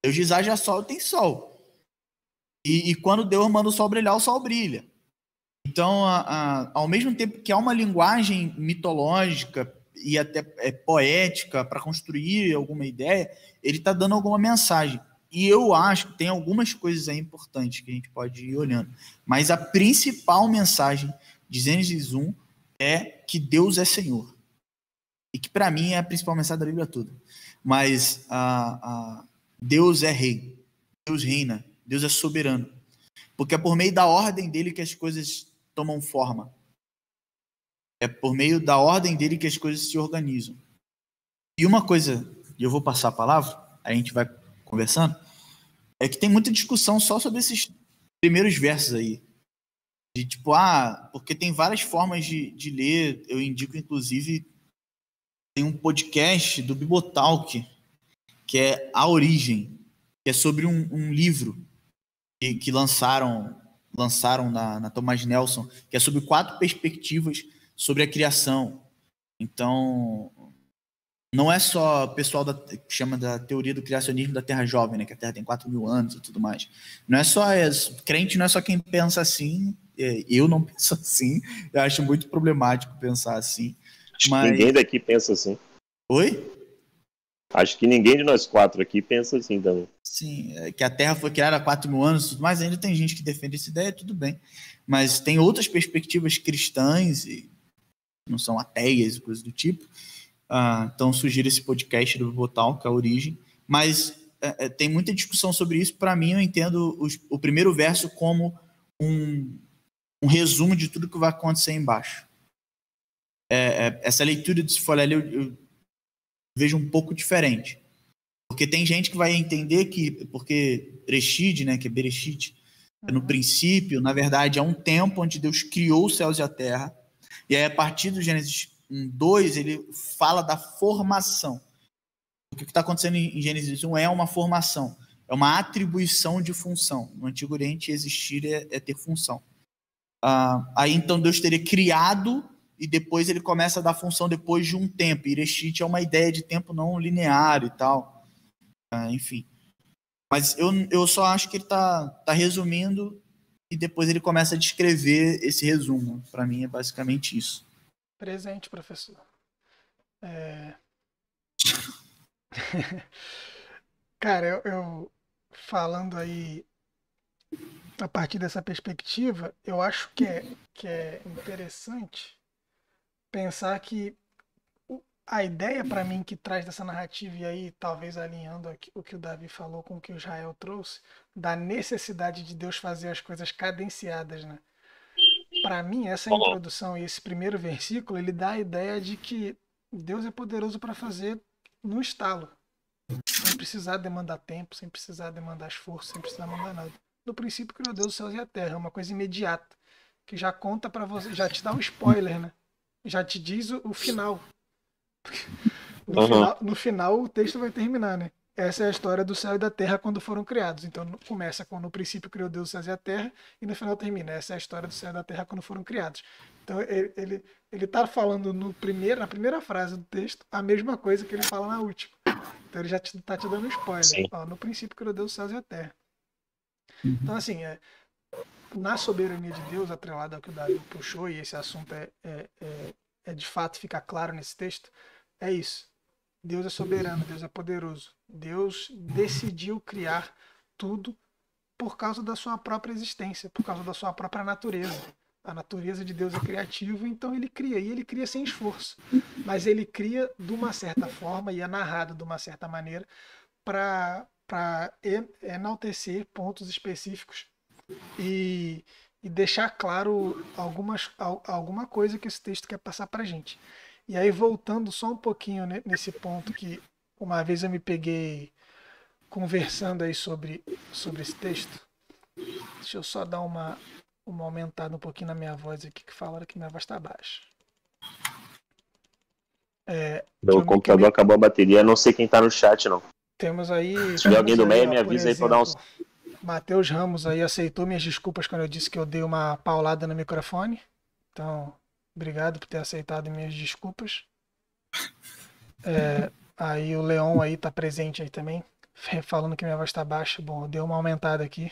Deus diz, haja sol, tem sol. E quando Deus manda o sol brilhar, o sol brilha. Então, ao mesmo tempo que há uma linguagem mitológica e até poética para construir alguma ideia, ele está dando alguma mensagem. E eu acho que tem algumas coisas aí importantes que a gente pode ir olhando. Mas a principal mensagem de Gênesis 1 é que Deus é Senhor. E que para mim é a principal mensagem da Bíblia toda. Mas Deus é rei. Deus reina. Deus é soberano. Porque é por meio da ordem dele que as coisas tomam forma. É por meio da ordem dele que as coisas se organizam. E uma coisa, e eu vou passar a palavra, a gente vai conversando, é que tem muita discussão só sobre esses primeiros versos aí. De tipo, porque tem várias formas de ler. Eu indico, inclusive, tem um podcast do Bibotalk, que é A Origem, que é sobre um livro que lançaram na Thomas Nelson, que é sobre 4 perspectivas sobre a criação. Então, não é só o pessoal que chama da teoria do criacionismo da Terra Jovem, né, que a Terra tem 4.000 anos e tudo mais. Não é só crente, não é só quem pensa assim. Eu não penso assim. Eu acho muito problemático pensar assim. Mas ninguém daqui pensa assim. Oi? Acho que ninguém de nós 4 aqui pensa assim também. Sim, que a Terra foi criada há 4.000 anos e tudo mais. Ainda tem gente que defende essa ideia, tudo bem. Mas tem outras perspectivas cristãs e não são ateias e coisas do tipo. Então sugiro esse podcast do Bibotal, que é A Origem. Mas tem muita discussão sobre isso. Para mim, eu entendo o primeiro verso como um resumo de tudo que vai acontecer embaixo. Essa leitura de Sfollelli eu vejo um pouco diferente. Porque tem gente que vai entender que, porque Bereshit, né, que é Bereshit, no princípio, na verdade, é um tempo onde Deus criou os céus e a terra. E aí, a partir do Gênesis 1:2, ele fala da formação. O que está acontecendo em Gênesis 1 é uma formação, é uma atribuição de função. No Antigo Oriente, existir é ter função. Aí, então, Deus teria criado e depois ele começa a dar função depois de um tempo. Bereshit é uma ideia de tempo não linear e tal. Enfim. Mas eu só acho que ele tá resumindo e depois ele começa a descrever esse resumo. Para mim é basicamente isso. Presente, professor. Cara, eu falando aí a partir dessa perspectiva, eu acho que é interessante pensar que a ideia para mim que traz dessa narrativa, e aí talvez alinhando o que o Davi falou com o que o Israel trouxe, da necessidade de Deus fazer as coisas cadenciadas, né? Para mim, essa introdução e esse primeiro versículo, ele dá a ideia de que Deus é poderoso para fazer no estalo, sem precisar demandar tempo, sem precisar demandar esforço, sem precisar mandar nada. No princípio criou Deus os céus e a terra, é uma coisa imediata, que já conta para você, já te dá um spoiler, né? Já te diz o final. No final o texto vai terminar, né? Essa é a história do céu e da terra quando foram criados. Então começa com no princípio criou Deus os céus e a terra e no final termina. Essa é a história do céu e da terra quando foram criados. Então ele tá falando na primeira frase do texto a mesma coisa que ele fala na última. Então ele já tá te dando spoiler. Ó, no princípio criou Deus os céus e a terra. Então assim, na soberania de Deus, atrelado ao que o Davi puxou, e esse assunto de fato fica claro nesse texto, é isso. Deus é soberano, Deus é poderoso. Deus decidiu criar tudo por causa da sua própria existência, por causa da sua própria natureza. A natureza de Deus é criativa, então ele cria, e ele cria sem esforço. Mas ele cria de uma certa forma, e é narrado de uma certa maneira, para enaltecer pontos específicos e deixar claro alguma coisa que esse texto quer passar para a gente. E aí, voltando só um pouquinho nesse ponto que uma vez eu me peguei conversando aí sobre esse texto. Deixa eu só dar uma aumentada um pouquinho na minha voz aqui, que falaram que minha voz está baixa. Meu computador acabou a bateria, não sei quem tá no chat, não. Temos aí... Se tiver alguém do meio, me avisa aí pra dar uns... Matheus Ramos aí aceitou minhas desculpas quando eu disse que eu dei uma paulada no microfone. Então, obrigado por ter aceitado minhas desculpas. Aí o Leon aí tá presente aí também, falando que minha voz tá baixa. Bom, deu uma aumentada aqui.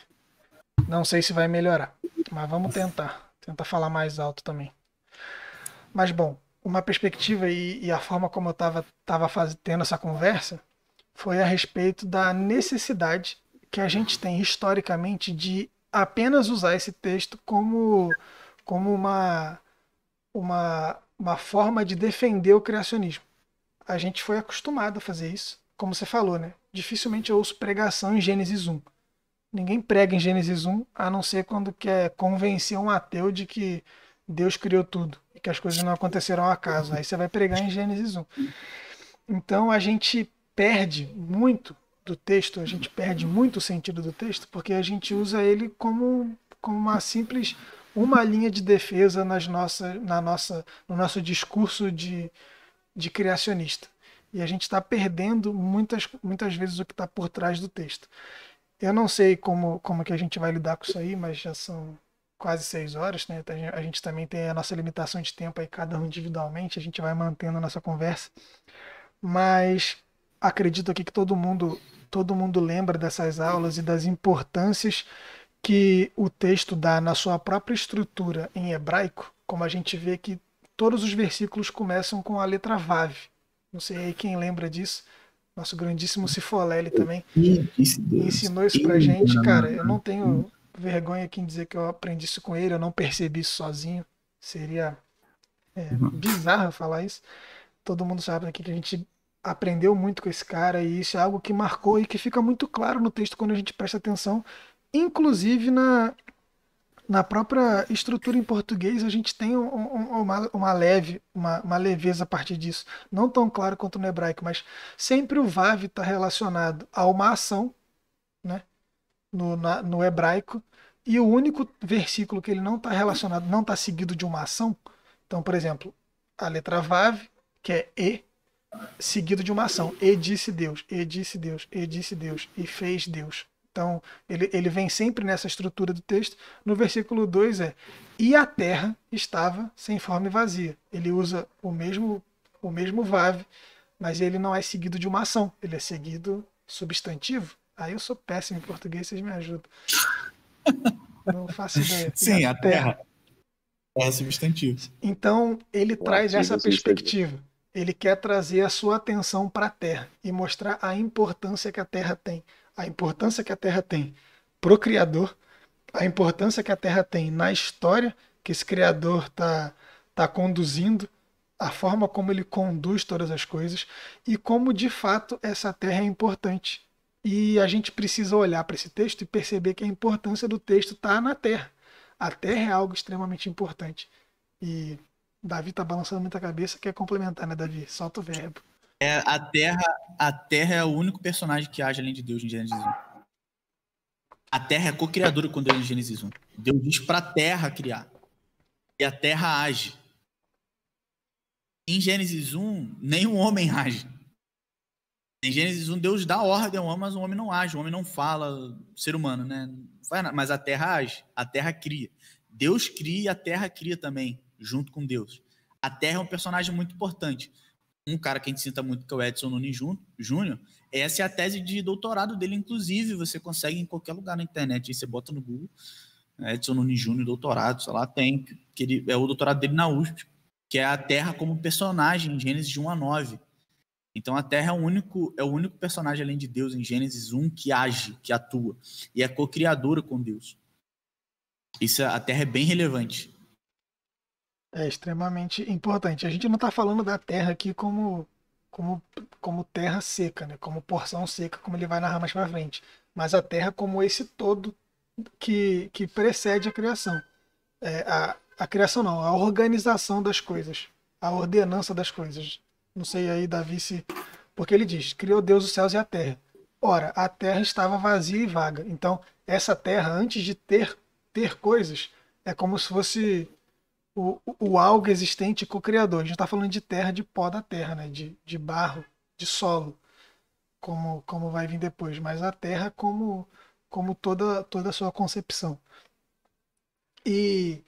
Não sei se vai melhorar, mas vamos tentar falar mais alto também. Mas bom, uma perspectiva e a forma como eu estava tendo essa conversa foi a respeito da necessidade que a gente tem historicamente de apenas usar esse texto como uma forma de defender o criacionismo. A gente foi acostumado a fazer isso, como você falou, né? Dificilmente eu ouço pregação em Gênesis 1. Ninguém prega em Gênesis 1, a não ser quando quer convencer um ateu de que Deus criou tudo e que as coisas não aconteceram ao acaso. Aí você vai pregar em Gênesis 1. Então a gente perde muito do texto, a gente perde muito o sentido do texto, porque a gente usa ele como uma simples uma linha de defesa no nosso discurso de criacionista. E a gente está perdendo muitas vezes o que está por trás do texto. Eu não sei como que a gente vai lidar com isso aí, mas já são quase 6 horas, né? A gente também tem a nossa limitação de tempo aí, cada um individualmente, a gente vai mantendo a nossa conversa. Mas acredito aqui que todo mundo lembra dessas aulas e das importâncias que o texto dá na sua própria estrutura em hebraico, como a gente vê que todos os versículos começam com a letra Vav. Não sei aí quem lembra disso. Nosso grandíssimo Cifolelli também ensinou isso pra gente. Cara, eu não tenho vergonha aqui em dizer que eu aprendi isso com ele, eu não percebi isso sozinho. Seria bizarro falar isso. Todo mundo sabe aqui que a gente aprendeu muito com esse cara e isso é algo que marcou e que fica muito claro no texto quando a gente presta atenção, inclusive na própria estrutura em português, a gente tem uma leveza a partir disso. Não tão claro quanto no hebraico, mas sempre o Vav está relacionado a uma ação, né, no hebraico, e o único versículo que ele não está relacionado, não está seguido de uma ação. Então, por exemplo, a letra Vav, que é E, seguido de uma ação. E disse Deus, e disse Deus, e disse Deus, e fez Deus. Então, ele vem sempre nessa estrutura do texto. No versículo 2 e a terra estava sem forma e vazia. Ele usa o mesmo Vav, mas ele não é seguido de uma ação, ele é seguido substantivo. Aí eu sou péssimo em português, vocês me ajudam. Não faço ideia. Sim, a terra é substantivo. Então, ele traz essa perspectiva. Ele quer trazer a sua atenção para a terra e mostrar a importância que a terra tem. A importância que a terra tem pro Criador, a importância que a terra tem na história que esse Criador tá conduzindo, a forma como ele conduz todas as coisas e como de fato essa terra é importante. E a gente precisa olhar para esse texto e perceber que a importância do texto está na terra. A terra é algo extremamente importante. E Davi tá balançando muita cabeça, quer complementar, né, Davi? Solta o verbo. A terra é o único personagem que age além de Deus em Gênesis 1. A terra é co-criadora com Deus em Gênesis 1. Deus diz para a terra criar. E a terra age. Em Gênesis 1, nenhum homem age. Em Gênesis 1, Deus dá ordem ao homem, mas o homem não age, o homem não fala, ser humano, né? Mas a terra age, a terra cria. Deus cria e a terra cria também, junto com Deus. A terra é um personagem muito importante. Um cara que a gente cita muito, que é o Edson Nunes Júnior, essa é a tese de doutorado dele, inclusive, você consegue em qualquer lugar na internet, aí você bota no Google, Edson Nunes Júnior, doutorado, sei lá, tem, que ele, é o doutorado dele na USP, que é a terra como personagem em Gênesis de 1 a 9. Então a terra é o único personagem além de Deus em Gênesis 1 que age, que atua, e é co-criadora com Deus. Isso, a terra é bem relevante. É extremamente importante. A gente não está falando da terra aqui como terra seca, né? Como porção seca, como ele vai narrar mais para frente. Mas a terra como esse todo que precede a criação. A criação não, a organização das coisas. A ordenança das coisas. Não sei aí, Davi, se... Porque ele diz, criou Deus os céus e a terra. Ora, a terra estava vazia e vaga. Então, essa terra, antes de ter coisas, é como se fosse... O algo existente co-criador. A gente está falando de terra, de pó da terra, né? De barro, de solo, como vai vir depois. Mas a terra como toda a sua concepção. E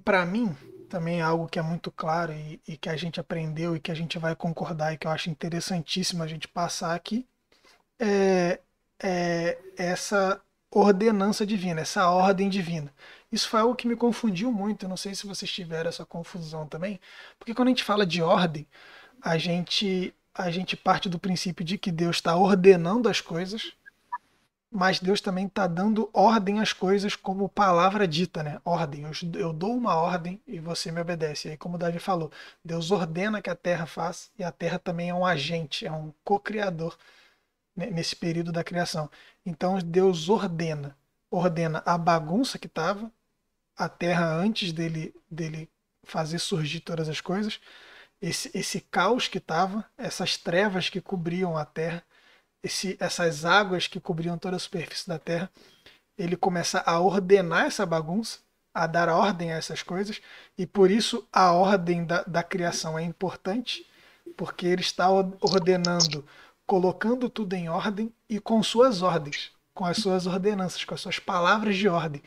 para mim, também é algo que é muito claro e que a gente aprendeu e que a gente vai concordar e que eu acho interessantíssimo a gente passar aqui, é essa ordenança divina, essa ordem divina. Isso foi algo que me confundiu muito, eu não sei se vocês tiveram essa confusão também, porque quando a gente fala de ordem, a gente parte do princípio de que Deus está ordenando as coisas, mas Deus também está dando ordem às coisas como palavra dita, né? Ordem. Eu dou uma ordem e você me obedece. E aí, como o Davi falou, Deus ordena que a terra faça e a terra também é um agente, é um co-criador nesse período da criação. Então Deus ordena a bagunça que estava, a terra antes dele fazer surgir todas as coisas, esse caos que estava, essas trevas que cobriam a terra, essas águas que cobriam toda a superfície da terra. Ele começa a ordenar essa bagunça, a dar ordem a essas coisas, e por isso a ordem da criação é importante, porque ele está ordenando, colocando tudo em ordem e com suas ordens, com as suas ordenanças, com as suas palavras de ordem.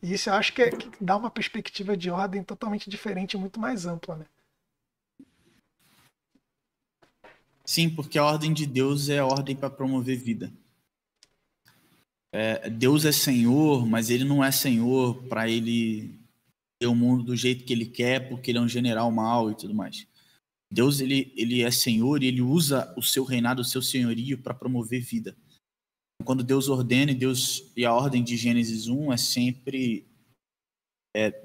E isso eu acho que dá uma perspectiva de ordem totalmente diferente, muito mais ampla, né? Sim, porque a ordem de Deus é a ordem para promover vida. Deus é Senhor, mas ele não é Senhor para ele ter o mundo do jeito que ele quer, porque ele é um general mau e tudo mais. Deus, ele é Senhor e ele usa o seu reinado, o seu senhorio para promover vida. Quando Deus ordena, e a ordem de Gênesis 1 é sempre...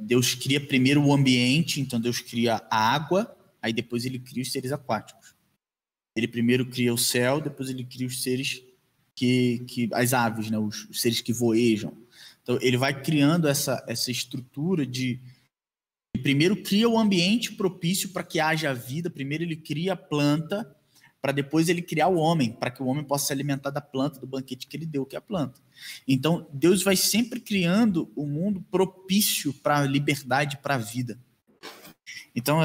Deus cria primeiro o ambiente, então Deus cria a água, aí depois ele cria os seres aquáticos. Ele primeiro cria o céu, depois ele cria os seres as aves, né? Os seres que voejam. Então ele vai criando essa estrutura de... Primeiro cria o ambiente propício para que haja vida, primeiro ele cria a planta, para depois ele criar o homem, para que o homem possa se alimentar da planta, do banquete que ele deu, que é a planta. Então Deus vai sempre criando o mundo propício para a liberdade, para a vida. Então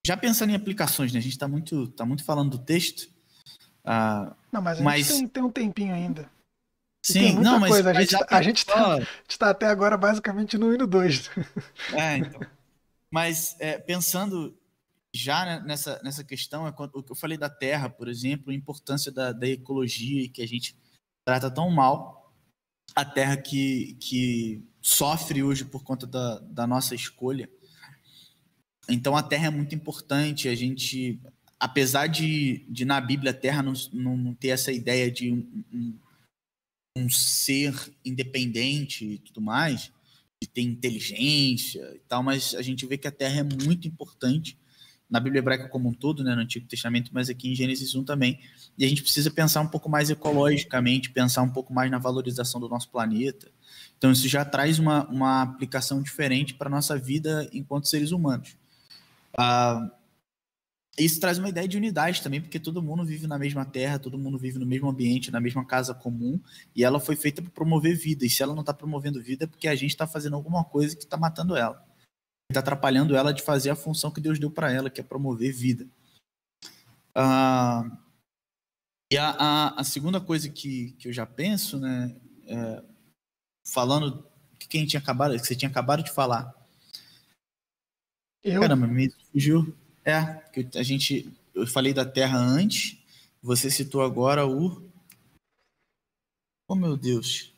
já pensando em aplicações, né? A gente está muito falando do texto. Não, mas a gente tem um tempinho ainda. E sim, tem muita não, mas coisa. A gente tá até agora basicamente no hino 2. Então. Mas pensando já nessa questão, o que eu falei da terra, por exemplo, a importância da ecologia, e que a gente trata tão mal, a terra que sofre hoje por conta da nossa escolha. Então a terra é muito importante. A gente, apesar de na Bíblia a terra não ter essa ideia de um ser independente e tudo mais, de ter inteligência e tal, mas a gente vê que a terra é muito importante na Bíblia hebraica como um todo, né, no Antigo Testamento, mas aqui em Gênesis 1 também. E a gente precisa pensar um pouco mais ecologicamente, pensar um pouco mais na valorização do nosso planeta. Então isso já traz uma aplicação diferente para a nossa vida enquanto seres humanos. Isso traz uma ideia de unidade também, porque todo mundo vive na mesma terra, todo mundo vive no mesmo ambiente, na mesma casa comum, e ela foi feita para promover vida. E se ela não está promovendo vida, é porque a gente está fazendo alguma coisa que está matando ela. Está atrapalhando ela de fazer a função que Deus deu para ela, que é promover vida. E a segunda coisa que eu já penso, né, falando que você tinha acabado de falar. Caramba, me fugiu. Eu falei da terra antes, você citou agora Oh, meu Deus.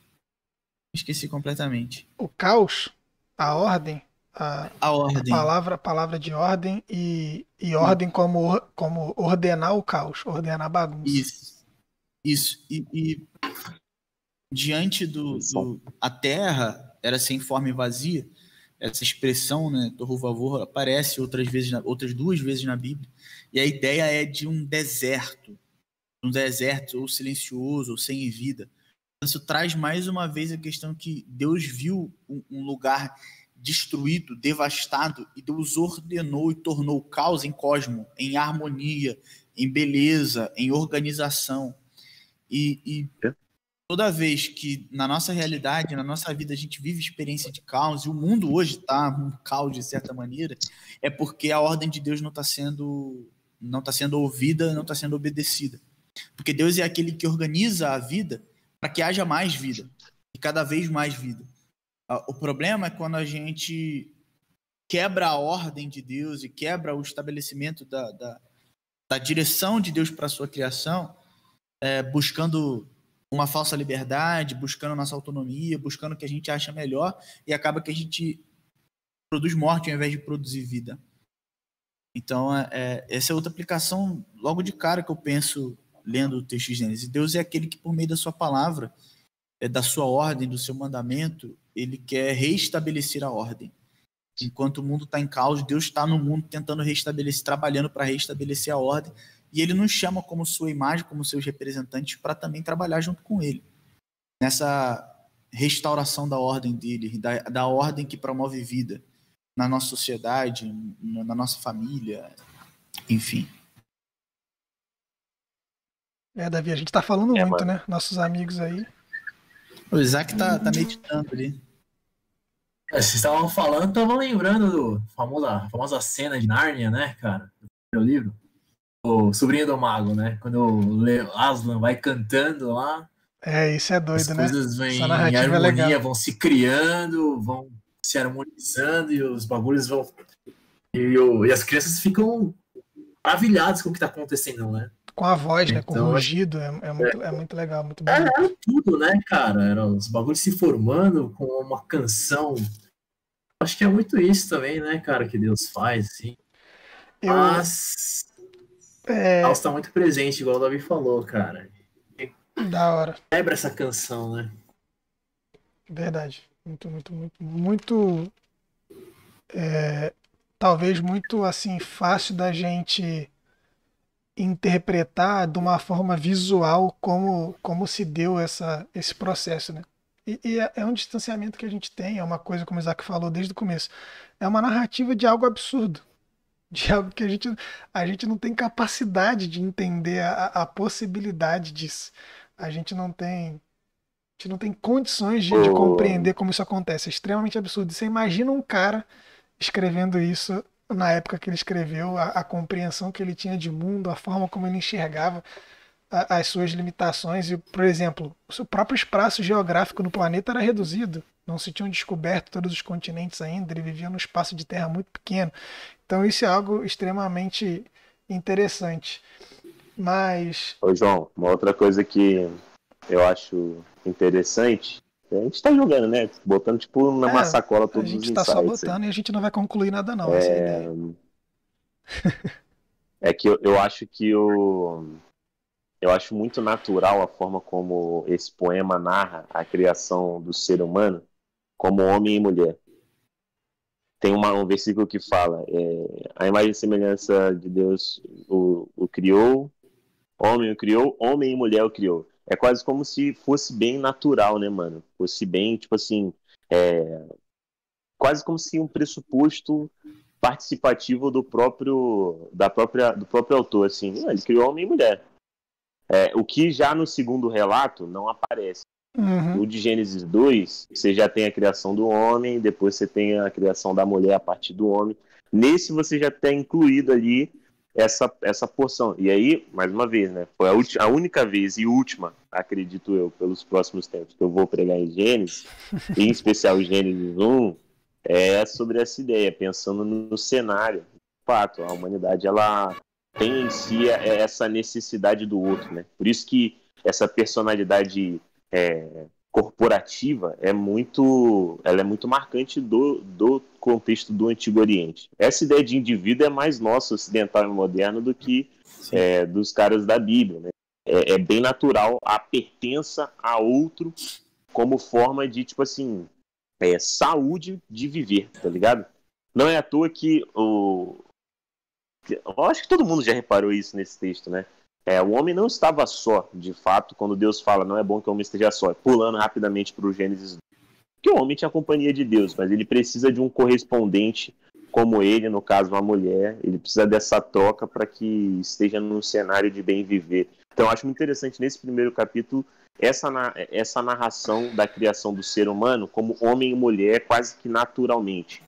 Esqueci completamente. O caos, a ordem, a ordem. A palavra de ordem e ordem como ordenar o caos, ordenar a bagunça. Isso. E diante a terra era sem forma e vazia. Essa expressão, né, Tohu Vavohu, aparece outras 2 vezes na Bíblia. E a ideia é de um deserto ou silencioso, ou sem vida. Isso traz mais uma vez a questão que Deus viu um lugar destruído, devastado, e Deus ordenou e tornou o caos em cosmo, em harmonia, em beleza, em organização. E toda vez que na nossa realidade, na nossa vida, a gente vive experiência de caos, e o mundo hoje está um caos de certa maneira, é porque a ordem de Deus não está sendo ouvida, não está sendo obedecida. Porque Deus é aquele que organiza a vida para que haja mais vida, e cada vez mais vida. O problema é quando a gente quebra a ordem de Deus e quebra o estabelecimento da direção de Deus para a sua criação, buscando uma falsa liberdade, buscando nossa autonomia, buscando o que a gente acha melhor, e acaba que a gente produz morte ao invés de produzir vida. Então, essa é outra aplicação logo de cara que eu penso lendo o texto de Gênesis. Deus é aquele que, por meio da sua palavra, da sua ordem, do seu mandamento, ele quer reestabelecer a ordem. Enquanto o mundo está em caos, Deus está no mundo tentando restabelecer, trabalhando para restabelecer a ordem, e ele nos chama como sua imagem, como seus representantes, para também trabalhar junto com ele, nessa restauração da ordem dele, da ordem que promove vida na nossa sociedade, na nossa família, enfim. Davi, a gente tá falando muito, mano. né? Nossos amigos aí. O Isaac tá meditando ali. Vocês estavam falando, estavam lembrando da famosa cena de Nárnia, né, cara? Do livro. O Sobrinho do Mago, né? Quando o Aslan vai cantando lá. Isso é doido, né? As coisas vêm Essa em narrativa harmonia, é legal. vão se criando, vão se harmonizando e os bagulhos vão... E as crianças ficam maravilhadas com o que tá acontecendo, né? Com a voz, né? Com Então, o rugido. É muito legal, muito Era bonito. tudo, né, cara? Eram os bagulhos se formando com uma canção. Acho que é muito isso também, né, cara, que Deus faz, assim. Mas Deus tá muito presente, igual o Davi falou, cara. Da hora. Quebra essa canção, né? Verdade. Muito talvez muito, assim, fácil da gente interpretar de uma forma visual como se deu esse processo, né? E é um distanciamento que a gente tem, é uma coisa, como o Isaac falou desde o começo, é uma narrativa de algo absurdo, de algo que a gente não tem capacidade de entender a possibilidade disso. A gente não tem condições de compreender como isso acontece. É extremamente absurdo. Você imagina um cara escrevendo isso na época que ele escreveu, a compreensão que ele tinha de mundo, a forma como ele enxergava as suas limitações. E, por exemplo, o seu próprio espaço geográfico no planeta era reduzido. Não se tinham descoberto todos os continentes ainda. Ele vivia num espaço de terra muito pequeno. Então isso é algo extremamente interessante. Mas... Ô, João, uma outra coisa que eu acho interessante, a gente tá jogando, né? Botando tipo numa sacola todos os insights. A gente tá só botando e a gente não vai concluir nada não, essa é a ideia. É que eu acho que eu acho muito natural a forma como esse poema narra a criação do ser humano como homem e mulher. Tem um versículo que fala, a imagem e semelhança de Deus o criou, homem o criou, homem e mulher o criou. É quase como se fosse bem natural, né, mano? Fosse bem, tipo assim, quase como se um pressuposto participativo do próprio autor, assim. Ele criou homem e mulher. O que já no segundo relato não aparece. O de Gênesis 2, você já tem a criação do homem, depois você tem a criação da mulher a partir do homem. Nesse você já tem incluído ali essa porção. E aí, mais uma vez, né? Foi a única vez e última, acredito eu, pelos próximos tempos, que eu vou pregar em Gênesis, em especial em Gênesis 1, é sobre essa ideia, pensando no cenário. De fato, a humanidade ela tem em si essa necessidade do outro, né? Por isso que essa personalidade corporativa ela é muito marcante do contexto do Antigo Oriente. Essa ideia de indivíduo é mais nossa, ocidental e moderna, do que dos caras da Bíblia, né? É bem natural a pertença a outro como forma de, tipo assim, saúde de viver, tá ligado? Não é à toa que eu acho que todo mundo já reparou isso nesse texto, né? O homem não estava só, de fato, quando Deus fala não é bom que o homem esteja só, pulando rapidamente para o Gênesis 2. Porque o homem tinha a companhia de Deus, mas ele precisa de um correspondente como ele, no caso uma mulher, ele precisa dessa troca para que esteja num cenário de bem viver. Então eu acho muito interessante nesse primeiro capítulo essa narração da criação do ser humano como homem e mulher quase que naturalmente.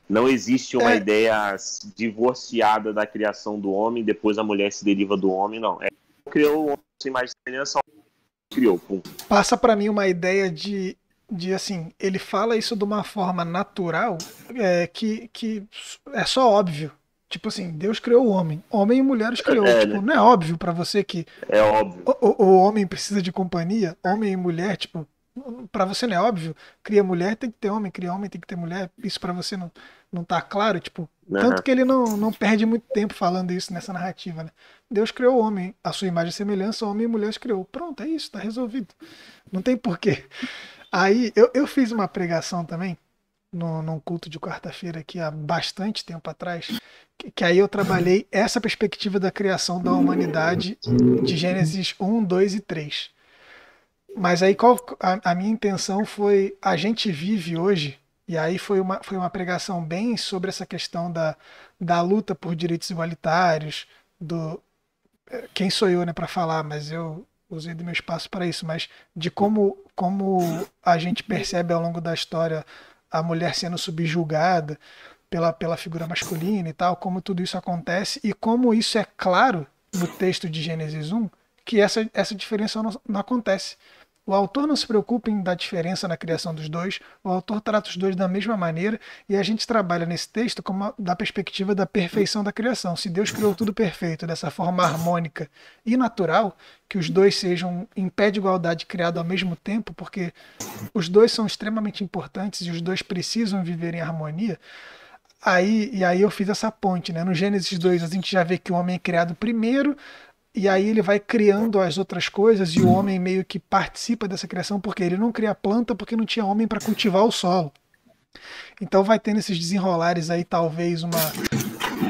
Não existe uma ideia divorciada da criação do homem, depois a mulher se deriva do homem, não. Criou o homem sem mais semelhança, criou, pum. Passa para mim uma ideia de assim, ele fala isso de uma forma natural, que é só óbvio. Tipo assim, Deus criou o homem. Homem e mulher os criou. Tipo, Né? não é óbvio pra você que É óbvio. o homem precisa de companhia? Homem e mulher, tipo, pra você não é óbvio? Cria mulher, tem que ter homem. Cria homem, tem que ter mulher. Isso pra você não tá claro? Tipo, tanto Uhum. que ele não perde muito tempo falando isso nessa narrativa, né? Deus criou o homem. A sua imagem e semelhança, homem e mulher os criou. Pronto, é isso, tá resolvido. Não tem porquê. Aí, eu fiz uma pregação também num culto de quarta-feira aqui há bastante tempo atrás, que aí eu trabalhei essa perspectiva da criação da humanidade de Gênesis 1, 2 e 3. Mas aí a minha intenção foi, a gente vive hoje, e aí foi uma pregação bem sobre essa questão da luta por direitos igualitários, quem sou eu, né, para falar, mas eu usei do meu espaço para isso, mas de como a gente percebe ao longo da história a mulher sendo subjugada pela figura masculina e tal, como tudo isso acontece e como isso é claro no texto de Gênesis 1, que essa diferença não acontece. O autor não se preocupa em dar diferença na criação dos dois, o autor trata os dois da mesma maneira e a gente trabalha nesse texto como da perspectiva da perfeição da criação. Se Deus criou tudo perfeito, dessa forma harmônica e natural, que os dois sejam em pé de igualdade criado ao mesmo tempo, porque os dois são extremamente importantes e os dois precisam viver em harmonia. Aí eu fiz essa ponte, né? No Gênesis 2 a gente já vê que o homem é criado primeiro, e aí ele vai criando as outras coisas e o homem meio que participa dessa criação porque ele não cria planta porque não tinha homem para cultivar o solo. Então vai tendo esses desenrolares aí, talvez uma.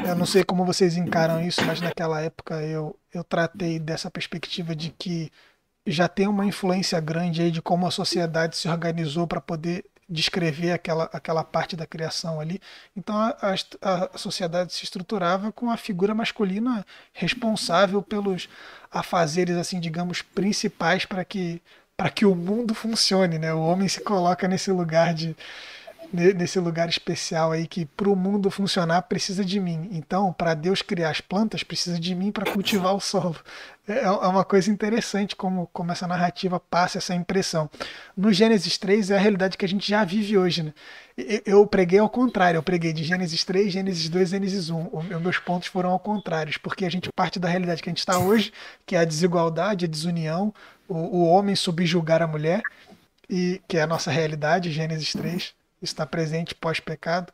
Eu não sei como vocês encaram isso, mas naquela época eu tratei dessa perspectiva de que já tem uma influência grande aí de como a sociedade se organizou para poder descrever aquela parte da criação ali. Então a sociedade se estruturava com a figura masculina responsável pelos afazeres, assim, digamos, principais para que o mundo funcione, né? O homem se coloca nesse lugar especial aí que para o mundo funcionar precisa de mim. Então, para Deus criar as plantas, precisa de mim para cultivar o solo. É uma coisa interessante como essa narrativa passa essa impressão. No Gênesis 3 é a realidade que a gente já vive hoje, né? Eu preguei ao contrário, eu preguei de Gênesis 3, Gênesis 2, Gênesis 1. Meus pontos foram ao contrário, porque a gente parte da realidade que a gente está hoje, que é a desigualdade, a desunião, o homem subjugar a mulher, e que é a nossa realidade, Gênesis 3. Está presente pós-pecado.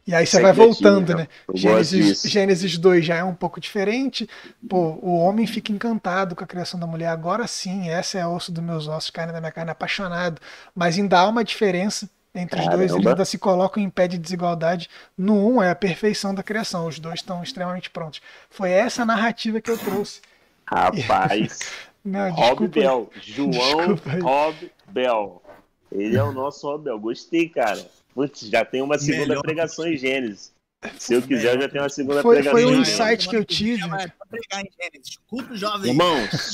E aí você vai voltando, né? Gênesis 2 já é um pouco diferente. Pô, o homem fica encantado com a criação da mulher. Agora sim, essa é osso dos meus ossos, carne da minha carne, apaixonado. Mas ainda há uma diferença entre os dois. Eles ainda se colocam em pé de desigualdade. No 1 é a perfeição da criação. Os dois estão extremamente prontos. Foi essa narrativa que eu trouxe. Rapaz, não, Rob Bell. João Rob Bell. Ele é o nosso Robel. Gostei, cara. Putz, já tem uma segunda pregação em Gênesis. Se eu quiser, eu já tenho uma segunda pregação. Foi um insight que eu tive. Pregar em Gênesis. Culto jovem. Irmãos,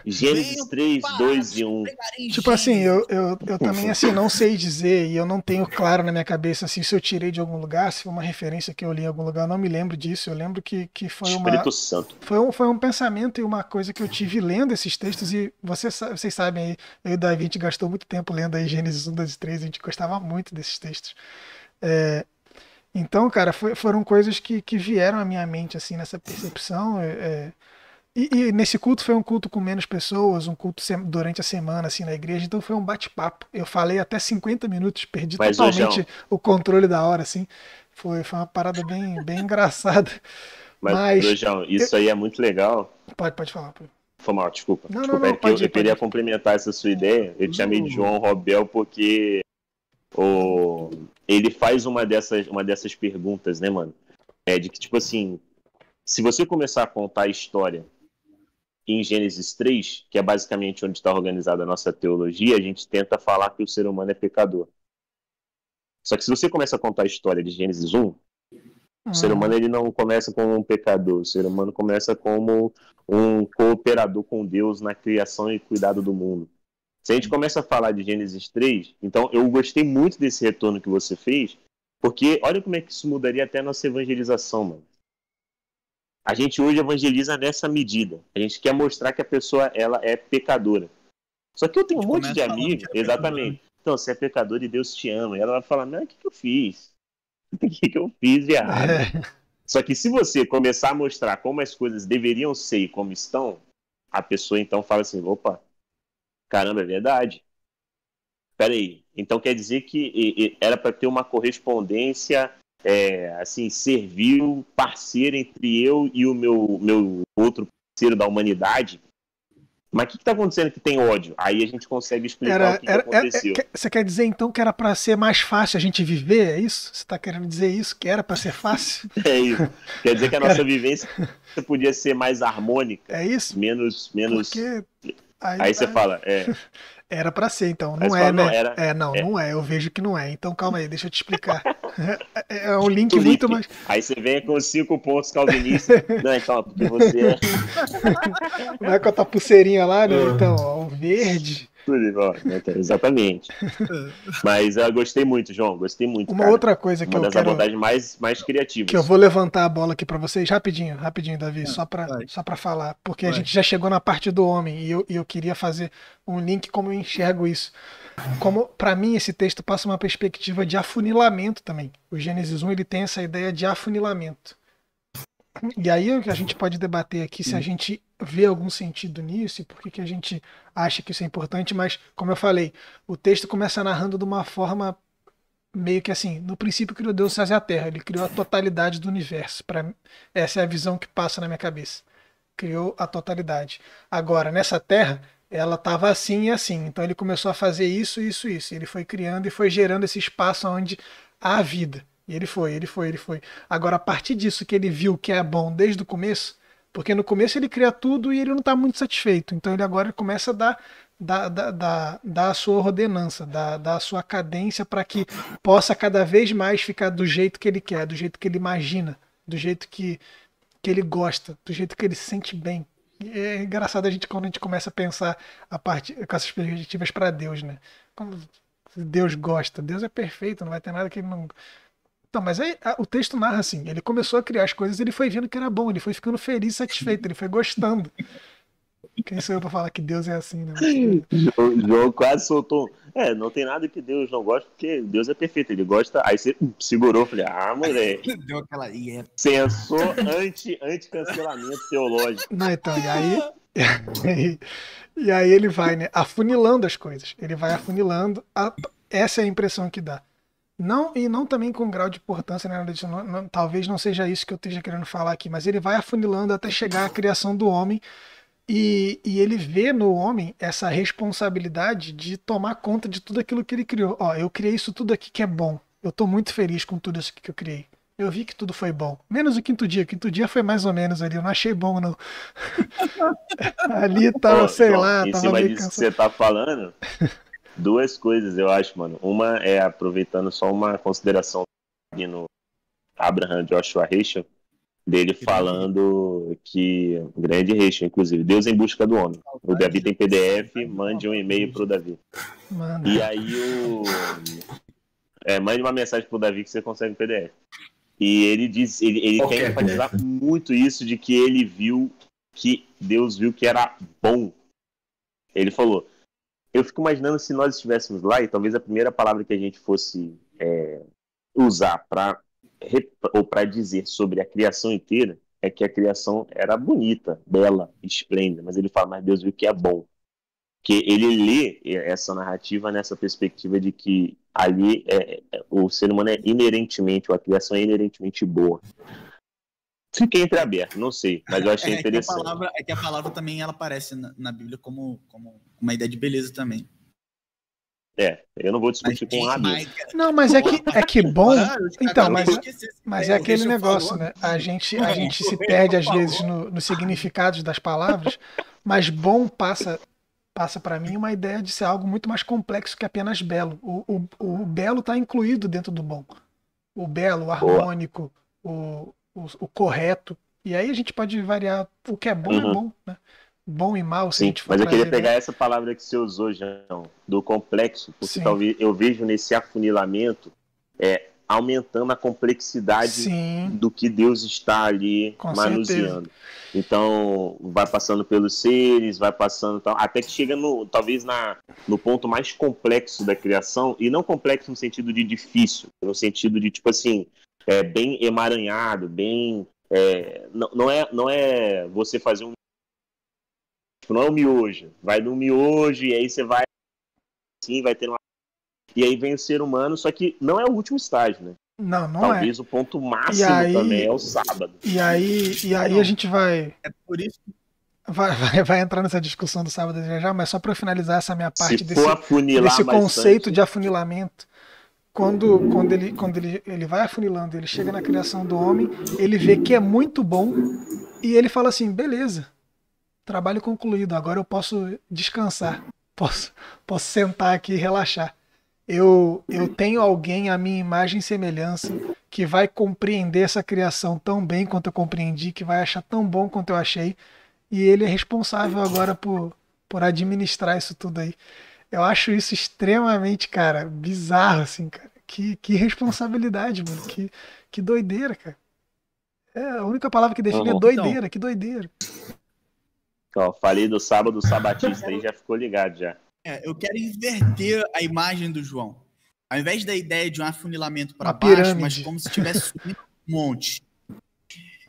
Gênesis 3, 2 e 1. Tipo assim, eu também assim, não sei dizer e eu não tenho claro na minha cabeça assim, se eu tirei de algum lugar, se foi uma referência que eu li em algum lugar, eu não me lembro disso. Eu lembro que foi Espírito Santo. Foi um pensamento e uma coisa que eu tive lendo esses textos e vocês sabem aí, eu e o Davi, a gente gastou muito tempo lendo aí Gênesis 1, 2 e 3, a gente gostava muito desses textos. Então, cara, foram coisas que vieram à minha mente assim nessa percepção. E nesse culto foi um culto com menos pessoas, um culto durante a semana, assim, na igreja, então foi um bate-papo. Eu falei até 50 minutos, perdi totalmente o controle da hora, assim. Foi uma parada bem engraçada. Mas João, isso aí é muito legal. Pode falar, pô. Foi mal, desculpa. Não, eu queria complementar essa sua ideia. Eu te chamei de João Robel porque ele faz uma dessas perguntas, né, mano? De que, tipo assim, se você começar a contar a história em Gênesis 3, que é basicamente onde está organizada a nossa teologia, a gente tenta falar que o ser humano é pecador. Só que se você começa a contar a história de Gênesis 1, o ser humano ele não começa como um pecador, o ser humano começa como um cooperador com Deus na criação e cuidado do mundo. Se a gente começa a falar de Gênesis 3, então eu gostei muito desse retorno que você fez, porque olha como é que isso mudaria até a nossa evangelização, mano. A gente hoje evangeliza nessa medida. A gente quer mostrar que a pessoa ela é pecadora. Só que eu tenho um monte de amigos, exatamente. Então, você é pecador e Deus te ama. E ela vai falar, não, o que eu fiz? O que eu fiz de errado? É. Só que se você começar a mostrar como as coisas deveriam ser e como estão, a pessoa então fala assim, opa, caramba, é verdade. Peraí, então quer dizer que era para ter uma correspondência assim, servil, parceira entre eu e o meu outro parceiro da humanidade? Mas o que está acontecendo que tem ódio? Aí a gente consegue explicar o que aconteceu. Você quer dizer então que era para ser mais fácil a gente viver? É isso? Você está querendo dizer isso? Que era para ser fácil? É isso. Quer dizer que a nossa vivência podia ser mais harmônica. É isso? Menos. Porque aí você fala. Era pra ser, então. Aí Não você é, fala, né? não, era. Não é. Eu vejo que não é. Então calma aí, deixa eu te explicar. É um link Felipe, muito mais. Aí você vem com 5 pontos calvinistas. Não, então, porque você é. Não é com a tua pulseirinha lá, né? Então, ó, o verde. Exatamente. Mas eu gostei muito, João. Gostei muito. Uma outra coisa que uma eu das quero. abordagens mais criativas. Que eu vou levantar a bola aqui pra vocês rapidinho, Davi, só pra falar. Porque a gente já chegou na parte do homem e eu queria fazer um link como eu enxergo isso. Como, para mim, esse texto passa uma perspectiva de afunilamento também. O Gênesis 1 ele tem essa ideia de afunilamento. E aí a gente pode debater aqui se a gente vê algum sentido nisso e por que a gente acha que isso é importante, mas, como eu falei, o texto começa narrando de uma forma meio que assim, no princípio criou Deus os céus e a terra, ele criou a totalidade do universo. Essa é a visão que passa na minha cabeça. Criou a totalidade. Agora, nessa terra, ela estava assim e assim. Então ele começou a fazer isso, isso, isso. Ele foi criando e foi gerando esse espaço onde há vida. E ele foi. Agora, a partir disso que ele viu que é bom desde o começo, porque no começo ele cria tudo e ele não está muito satisfeito. Então ele agora começa a dar a sua ordenança, dar a sua cadência para que possa cada vez mais ficar do jeito que ele quer, do jeito que ele imagina, do jeito que ele gosta, do jeito que ele se sente bem. É engraçado quando a gente começa a pensar com essas perspectivas para Deus, né? Como Deus gosta, Deus é perfeito, não vai ter nada que ele não. Então, mas aí o texto narra assim: ele começou a criar as coisas, ele foi vendo que era bom, ele foi ficando feliz, satisfeito, ele foi gostando. Quem sou eu pra falar que Deus é assim, né? João quase soltou. Não tem nada que Deus não gosta, porque Deus é perfeito, ele gosta. Aí você segurou, falei, moleque. Deu aquela. Pensou anti-cancelamento teológico. Não, então, e aí ele vai, né, afunilando as coisas. Ele vai afunilando. Essa é a impressão que dá. Não também com grau de importância, né? Talvez não seja isso que eu esteja querendo falar aqui, mas ele vai afunilando até chegar à criação do homem. E ele vê no homem essa responsabilidade de tomar conta de tudo aquilo que ele criou. Ó, eu criei isso tudo aqui que é bom. Eu tô muito feliz com tudo isso que eu criei. Eu vi que tudo foi bom. Menos o quinto dia. O quinto dia foi mais ou menos ali. Eu não achei bom, não. Ali tava, sei lá, em tava cima meio disso cansado. que você tá falando, duas coisas, eu acho, mano. Uma é, aproveitando só uma consideração no Abraham Joshua Heschel, dele falando que, grande Heschel, inclusive, Deus em busca do homem. O Davi tem PDF, mande um e-mail pro Davi. Mano. E aí mande uma mensagem pro Davi que você consegue PDF. E ele diz, ele quer enfatizar muito isso de que ele viu que Deus viu que era bom. Ele falou, eu fico imaginando se nós estivéssemos lá e talvez a primeira palavra que a gente fosse usar para dizer sobre a criação inteira é que a criação era bonita, bela, esplêndida, mas ele fala, mas Deus viu que é bom. Que ele lê essa narrativa nessa perspectiva de que ali o ser humano é inerentemente, ou a criação é inerentemente boa. Fiquei entreaberto, não sei, mas eu achei interessante. Que a palavra também ela aparece na Bíblia como uma ideia de beleza também. Eu não vou discutir com o Rabino. Não, mas é que bom. Então, mas é aquele negócio, né? A gente se perde às vezes no significado das palavras, mas bom passa para mim uma ideia de ser algo muito mais complexo que apenas belo. O belo está incluído dentro do bom. O belo, o harmônico, o correto. E aí a gente pode variar. O que é bom é bom, né? Bom e mal, se a gente for mas eu queria trazer, pegar né? essa palavra que você usou, João, do complexo, porque Sim. talvez eu vejo nesse afunilamento aumentando a complexidade Sim, do que Deus está ali com manuseando. certeza. Então, vai passando pelos seres, vai passando, até que chega talvez no ponto mais complexo da criação, e não complexo no sentido de difícil, no sentido de, tipo assim, bem emaranhado, bem... não é você fazer um... Tipo, não é um miojo. Vai no miojo, e aí você vai assim, vai ter uma... E aí vem o ser humano, só que não é o último estágio, né? Não, não é. Talvez o ponto E máximo também aí, é o sábado. e aí a Não, gente vai, é por isso que vai entrar nessa discussão do sábado já já, mas só para finalizar essa minha Se parte for desse afunilar conceito bastante, de afunilamento, quando ele vai afunilando, ele chega na criação do homem, ele vê que é muito bom e ele fala assim, beleza, trabalho concluído, agora eu posso descansar, posso sentar aqui e relaxar. Eu tenho alguém à minha imagem e semelhança que vai compreender essa criação tão bem quanto eu compreendi, que vai achar tão bom quanto eu achei, e ele é responsável agora por administrar isso tudo aí. Eu acho isso extremamente, cara, bizarro, assim, cara. Que responsabilidade, mano. Que doideira, cara. É, a única palavra que define é então, doideira, que doideira. ó, falei do sábado sabatista aí, já ficou ligado já. eu quero inverter a imagem do João. Ao invés da ideia de um afunilamento para Uma baixo, mas pirâmide. como se estivesse subindo um monte.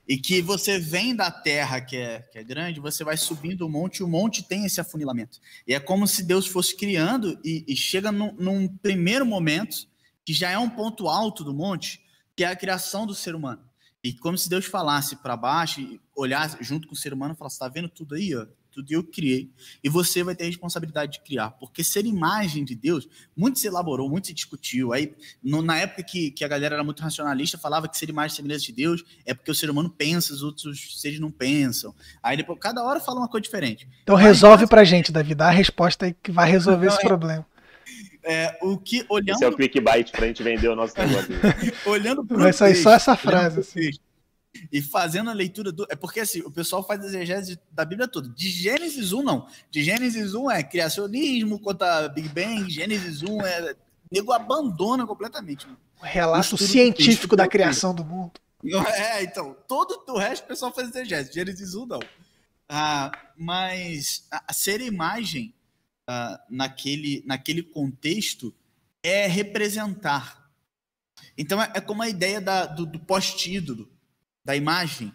E que você vem da terra, que é grande, você vai subindo o monte, e o monte tem esse afunilamento. E é como se Deus fosse criando e chega num primeiro momento, que já é um ponto alto do monte, que é a criação do ser humano. E como se Deus falasse para baixo, e olhasse junto com o ser humano e falasse, tá vendo tudo aí, ó? Tudo eu criei. E você vai ter a responsabilidade de criar. Porque ser imagem de Deus, muito se elaborou, muito se discutiu. Aí, na época que a galera era muito racionalista, falava que ser imagem e semelhança de Deus é porque o ser humano pensa, os outros seres não pensam. Aí depois, cada hora fala uma coisa diferente. Então resolve pra gente, Davi. Dá a resposta aí que vai resolver esse problema. Esse é o clickbait pra gente vender o nosso negócio. Olhando pro Vai sair só essa frase. Assim. E fazendo a leitura do... É porque assim, o pessoal faz a exegese da Bíblia toda. De Gênesis 1, não. De Gênesis 1 é criacionismo contra Big Bang. Gênesis 1 é... O nego abandona completamente. O relato científico da criação do mundo. Então. Todo o resto o pessoal faz exegese. Gênesis 1, não. Mas a ser imagem naquele contexto é representar. Então é como a ideia do post-ídolo, da imagem.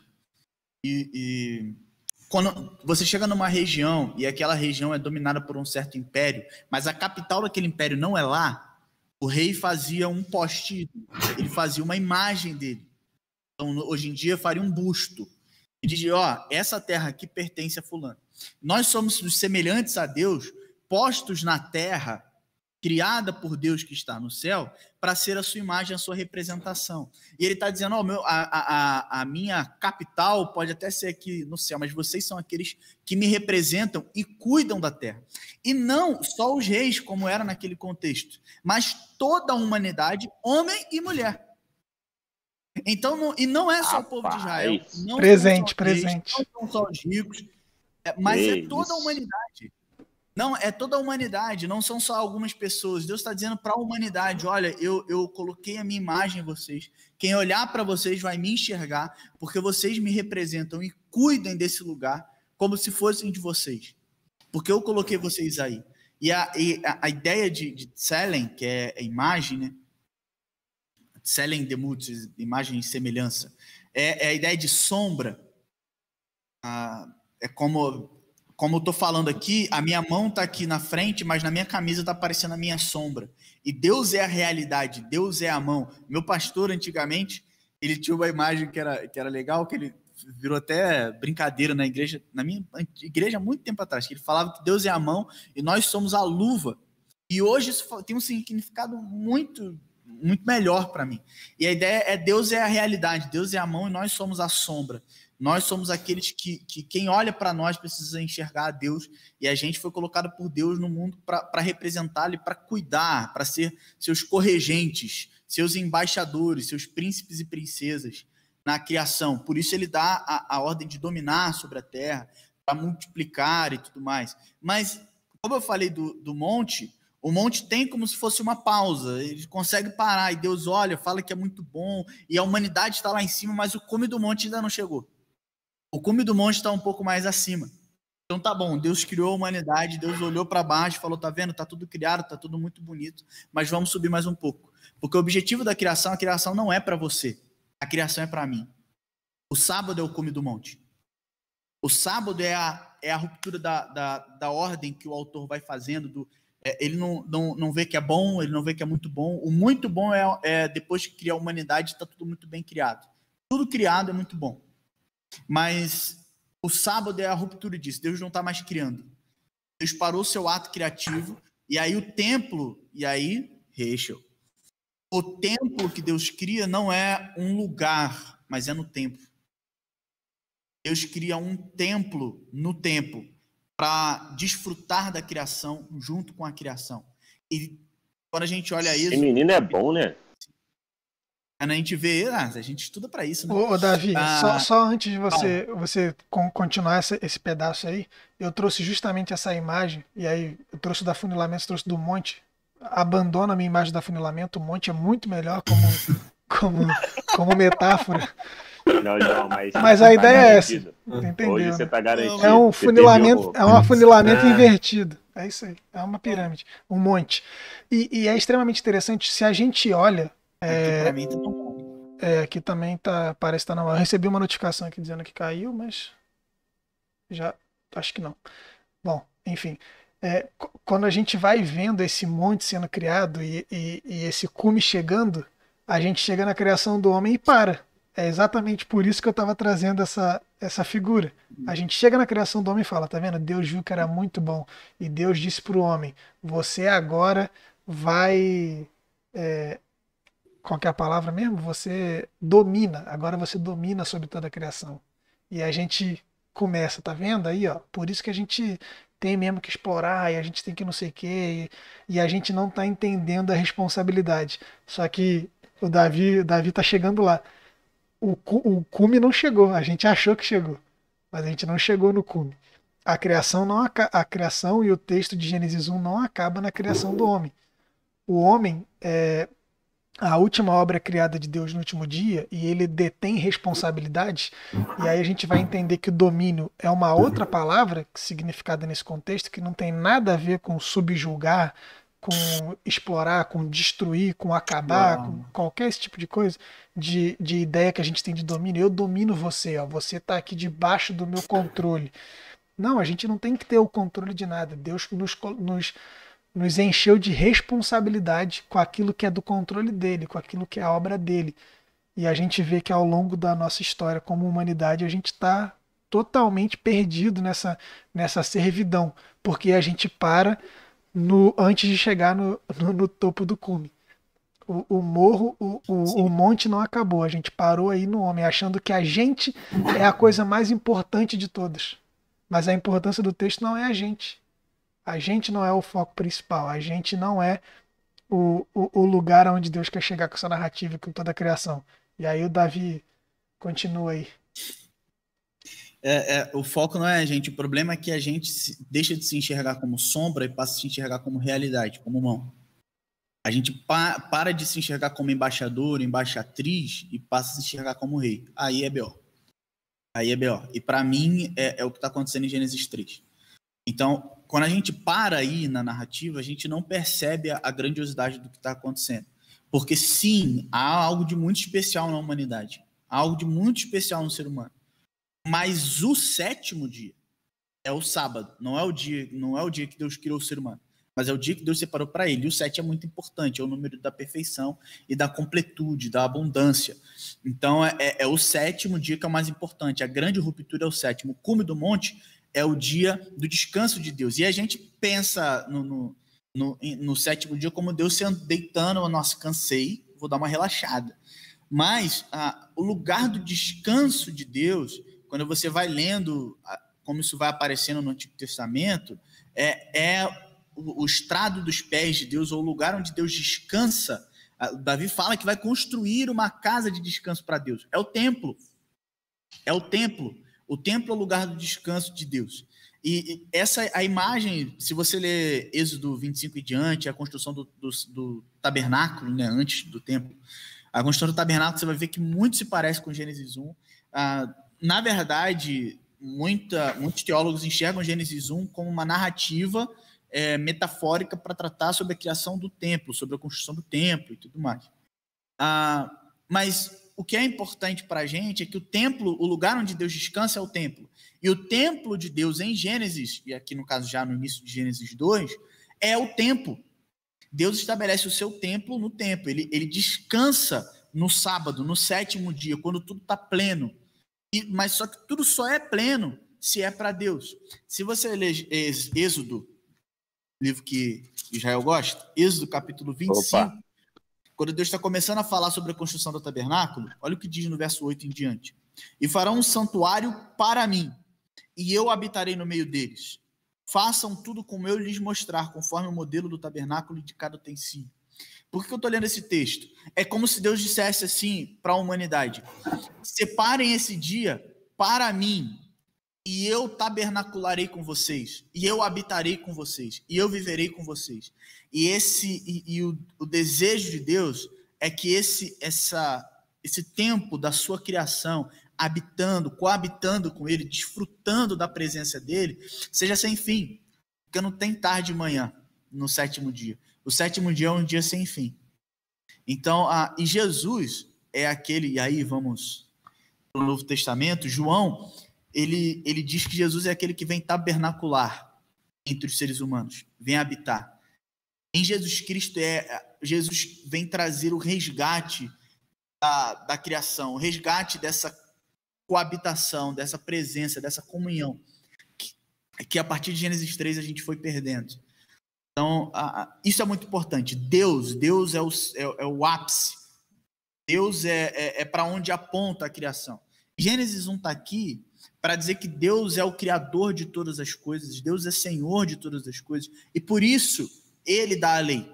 E quando você chega numa região e aquela região é dominada por um certo império, mas a capital daquele império não é lá, o rei fazia um post-ídolo, ele fazia uma imagem dele. Então, hoje em dia, faria um busto. E dizia, essa terra aqui pertence a fulano. Nós somos semelhantes a Deus, postos na terra, criada por Deus que está no céu, para ser a sua imagem, a sua representação. E ele está dizendo, a minha capital pode até ser aqui no céu, mas vocês são aqueles que me representam e cuidam da terra. E não só os reis, como era naquele contexto, mas toda a humanidade, homem e mulher. Então, não é só o povo de Israel. Não presente. Não são só os ricos, mas é toda a humanidade. Não, é toda a humanidade, não são só algumas pessoas. Deus está dizendo para a humanidade, olha, eu coloquei a minha imagem em vocês. Quem olhar para vocês vai me enxergar, porque vocês me representam e cuidem desse lugar como se fossem de vocês. Porque eu coloquei vocês aí. E a ideia de Tselem, que é a imagem, né? Tselem Demut, imagem e semelhança, é a ideia de sombra. É como eu estou falando aqui, a minha mão está aqui na frente, mas na minha camisa está aparecendo a minha sombra. E Deus é a realidade, Deus é a mão. Meu pastor, antigamente, ele tinha uma imagem que era legal, que ele virou até brincadeira na minha igreja há muito tempo atrás, que ele falava que Deus é a mão e nós somos a luva. E hoje isso tem um significado muito, muito melhor para mim. E a ideia é Deus é a realidade, Deus é a mão e nós somos a sombra. Nós somos aqueles que quem olha para nós precisa enxergar a Deus, e a gente foi colocado por Deus no mundo para representá-lo e para cuidar, para ser seus corregentes, seus embaixadores, seus príncipes e princesas na criação. Por isso ele dá a ordem de dominar sobre a terra, para multiplicar e tudo mais. Mas, como eu falei do monte, O monte tem como se fosse uma pausa, ele consegue parar, e Deus olha, fala que é muito bom, e a humanidade está lá em cima, mas o cume do monte ainda não chegou. O cume do monte está um pouco mais acima. Então tá bom, Deus criou a humanidade, Deus olhou para baixo e falou, tá vendo, tá tudo criado, tá tudo muito bonito, mas vamos subir mais um pouco. Porque o objetivo da criação, a criação não é para você, a criação é para mim. O sábado é o cume do monte. O sábado é a ruptura da ordem que o autor vai fazendo, ele não vê que é bom, ele não vê que é muito bom. O muito bom é depois que cria a humanidade, está tudo muito bem criado. Tudo criado é muito bom. Mas o sábado é a ruptura disso. Deus não está mais criando. Deus parou seu ato criativo, e aí o templo, Rachel, o templo que Deus cria não é um lugar, mas é no templo. Deus cria um templo no templo para desfrutar da criação junto com a criação. E quando a gente olha isso... Esse menino é bom, né? Quando a gente vê, a gente estuda para isso, né? Ô Davi, só antes de você continuar esse pedaço aí, eu trouxe justamente essa imagem, e aí eu trouxe da Afunilamento, trouxe do monte. Abandona a minha imagem da Afunilamento, o monte é muito melhor como metáfora. Não, mas a ideia é essa. Entendeu? Hoje você tá garantido. É um afunilamento invertido. É isso aí. É uma pirâmide. Um monte. E é extremamente interessante se a gente olha. Aqui pra mim tá bom. Aqui também parece que tá na hora. Eu recebi uma notificação aqui dizendo que caiu, mas já acho que não. Bom, enfim. Quando a gente vai vendo esse monte sendo criado e esse cume chegando, a gente chega na criação do homem e para. É exatamente por isso que eu estava trazendo essa figura. A gente chega na criação do homem e fala, tá vendo? Deus viu que era muito bom. E Deus disse para o homem, você agora vai... qual que é a palavra mesmo? Você domina. Agora você domina sobre toda a criação. E a gente começa, tá vendo aí? Ó? Por isso que a gente tem mesmo que explorar e a gente tem que não sei o quê. E a gente não está entendendo a responsabilidade. Só que o Davi tá chegando lá. O cume não chegou, a gente achou que chegou, mas a gente não chegou no cume. A criação e o texto de Gênesis 1 não acaba na criação do homem. O homem é a última obra criada de Deus no último dia e ele detém responsabilidades. E aí a gente vai entender que o domínio é uma outra palavra significada nesse contexto que não tem nada a ver com subjugar, com explorar, com destruir, com acabar, com qualquer esse tipo de coisa, de ideia que a gente tem de domínio. Eu domino você, ó, você está aqui debaixo do meu controle. Não, a gente não tem que ter o controle de nada. Deus nos encheu de responsabilidade com aquilo que é do controle dele, com aquilo que é a obra dele. E a gente vê que ao longo da nossa história como humanidade, a gente está totalmente perdido nessa servidão, porque a gente para antes de chegar no topo do cume. O morro, o monte não acabou. A gente parou aí no homem, achando que a gente é a coisa mais importante de todas. Mas a importância do texto não é a gente. A gente não é o foco principal. A gente não é o lugar onde Deus quer chegar com essa narrativa e com toda a criação. E aí o Davi continua aí. O foco não é a gente. O problema é que a gente deixa de se enxergar como sombra e passa a se enxergar como realidade, como mão. A gente para de se enxergar como embaixador, embaixatriz e passa a se enxergar como rei. Aí é B.O. E para mim é o que está acontecendo em Gênesis 3. Então, quando a gente para aí na narrativa, a gente não percebe a grandiosidade do que está acontecendo. Porque sim, há algo de muito especial na humanidade. Há algo de muito especial no ser humano. Mas o sétimo dia é o sábado. Não é o dia que Deus criou o ser humano. Mas é o dia que Deus separou para ele. E o 7 é muito importante. É o número da perfeição e da completude, da abundância. Então, é o sétimo dia que é o mais importante. A grande ruptura é o sétimo. O cume do monte é o dia do descanso de Deus. E a gente pensa no sétimo dia como Deus se deitando, nossa, cansei, vou dar uma relaxada. Mas o lugar do descanso de Deus, quando você vai lendo como isso vai aparecendo no Antigo Testamento, o estrado dos pés de Deus, ou o lugar onde Deus descansa. Davi fala que vai construir uma casa de descanso para Deus. É o templo. O templo é o lugar do descanso de Deus. E essa, a imagem, se você ler Êxodo 25 e diante, a construção do tabernáculo, né, antes do templo, a construção do tabernáculo, você vai ver que muito se parece com Gênesis 1. Na verdade, muitos teólogos enxergam Gênesis 1 como uma narrativa metafórica para tratar sobre a criação do templo, sobre a construção do templo e tudo mais. Mas o que é importante para a gente é que o templo, o lugar onde Deus descansa é o templo. E o templo de Deus em Gênesis, e aqui no caso já no início de Gênesis 2, é o templo. Deus estabelece o seu templo no templo. Ele descansa no sábado, no 7º dia, quando tudo está pleno. Mas só que tudo só é pleno se é para Deus. Se você ler Êxodo, livro que Israel gosta, Êxodo capítulo 25, Opa. Quando Deus está começando a falar sobre a construção do tabernáculo, olha o que diz no verso 8 em diante. E farão um santuário para mim, e eu habitarei no meio deles. Façam tudo como eu lhes mostrar, conforme o modelo do tabernáculo e de cada utensílio. Por que eu estou lendo esse texto? É como se Deus dissesse assim para a humanidade: separem esse dia para mim, e eu tabernacularei com vocês, e eu habitarei com vocês, e eu viverei com vocês. E o desejo de Deus é que esse tempo da sua criação, habitando, coabitando com ele, desfrutando da presença dele, seja sem fim, porque não tem tarde de manhã no 7º dia. O 7º dia é um dia sem fim. Então, e Jesus é aquele, e aí vamos para o Novo Testamento, João, ele diz que Jesus é aquele que vem tabernacular entre os seres humanos, vem habitar. Em Jesus Cristo, Jesus vem trazer o resgate da criação, o resgate dessa coabitação, dessa presença, dessa comunhão, que a partir de Gênesis 3 a gente foi perdendo. Então, isso é muito importante. Deus é o ápice. Deus é para onde aponta a criação. Gênesis 1 está aqui para dizer que Deus é o criador de todas as coisas, Deus é Senhor de todas as coisas, e por isso ele dá a lei,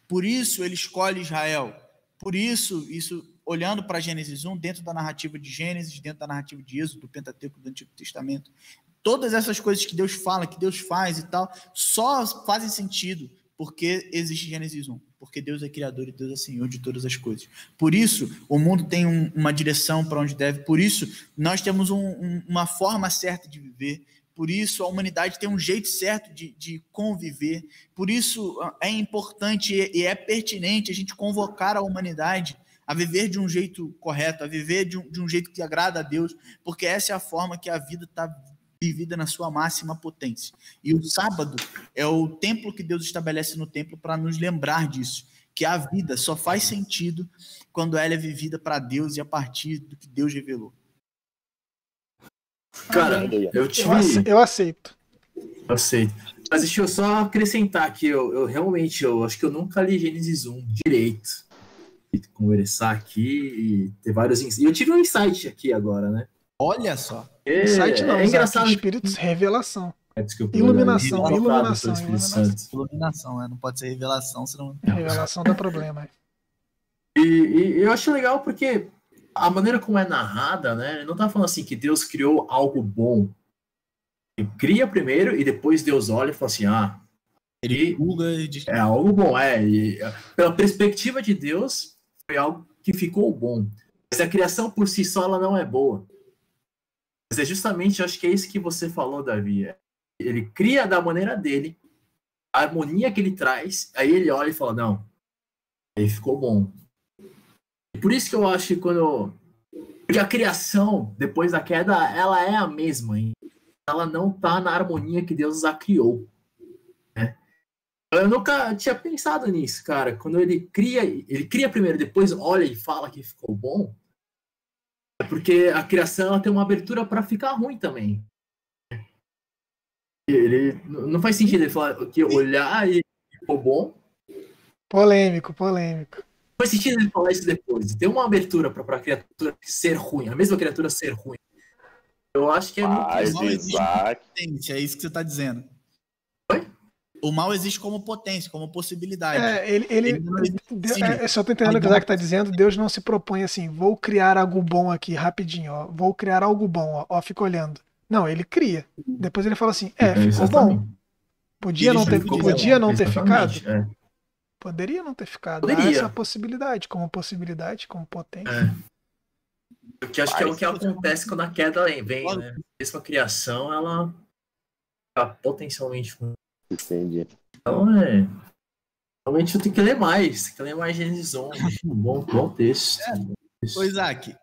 por isso ele escolhe Israel, por isso olhando para Gênesis 1, dentro da narrativa de Gênesis, dentro da narrativa de Êxodo, do Pentateuco, do Antigo Testamento, todas essas coisas que Deus fala, que Deus faz e tal, só fazem sentido porque existe Gênesis 1, porque Deus é criador e Deus é Senhor de todas as coisas. Por isso, o mundo tem uma direção para onde deve, por isso, nós temos uma forma certa de viver, por isso, a humanidade tem um jeito certo de conviver, por isso é importante e é pertinente a gente convocar a humanidade a viver de um jeito correto, a viver de um jeito que agrada a Deus, porque essa é a forma que a vida está vivida na sua máxima potência. E o sábado é o templo que Deus estabelece no templo para nos lembrar disso, que a vida só faz sentido quando ela é vivida para Deus e a partir do que Deus revelou. Cara, eu aceito. Eu aceito. Mas deixa eu só acrescentar aqui, eu realmente acho que eu nunca li Gênesis 1 direito. Conversar aqui e ter vários insights. E eu tive um insight aqui agora, né? Olha só. Insight não, é engraçado. Espíritos, revelação. Desculpa, iluminação, não pode ser revelação, senão... Revelação dá problema. E eu acho legal porque a maneira como é narrada, né? Ele não tá falando assim que Deus criou algo bom. Ele cria primeiro e depois Deus olha e fala assim, ele julga e diz... É algo bom, e pela perspectiva de Deus, foi algo que ficou bom. Mas a criação por si só, ela não é boa. Mas é justamente, acho que é isso que você falou, Davi. Ele cria da maneira dele, a harmonia que ele traz, aí ele olha e fala, não, aí ficou bom. E por isso que eu acho que porque a criação, depois da queda, ela é a mesma, hein? Ela não tá na harmonia que Deus a criou. Né? Eu nunca tinha pensado nisso, cara. Quando ele cria primeiro, depois olha e fala que ficou bom, é porque a criação ela tem uma abertura para ficar ruim também. Ele não faz sentido ele falar que olhar e ficou bom. Polêmico. Não faz sentido ele falar isso depois. Tem uma abertura para a criatura ser ruim, a mesma criatura ser ruim. Eu acho que é muito... É isso que você está dizendo. Oi? O mal existe como potência, como possibilidade. Só tô entendendo o que o Isaac tá dizendo. Deus não se propõe assim, vou criar algo bom aqui, rapidinho, ó. Vou criar algo bom, ó, fica olhando. Não, ele cria. Depois ele fala assim, ficou exatamente. bom. Podia não ter ficado? É. Poderia não ter ficado. Poderia. Há essa possibilidade, como potência. Porque acho que é o que acontece quando a queda vem, né? Mesmo a criação, ela tá potencialmente ruim. Entendi. Então, realmente eu tenho que ler mais. Gênesis 11. Bom texto. Ô, Isaac,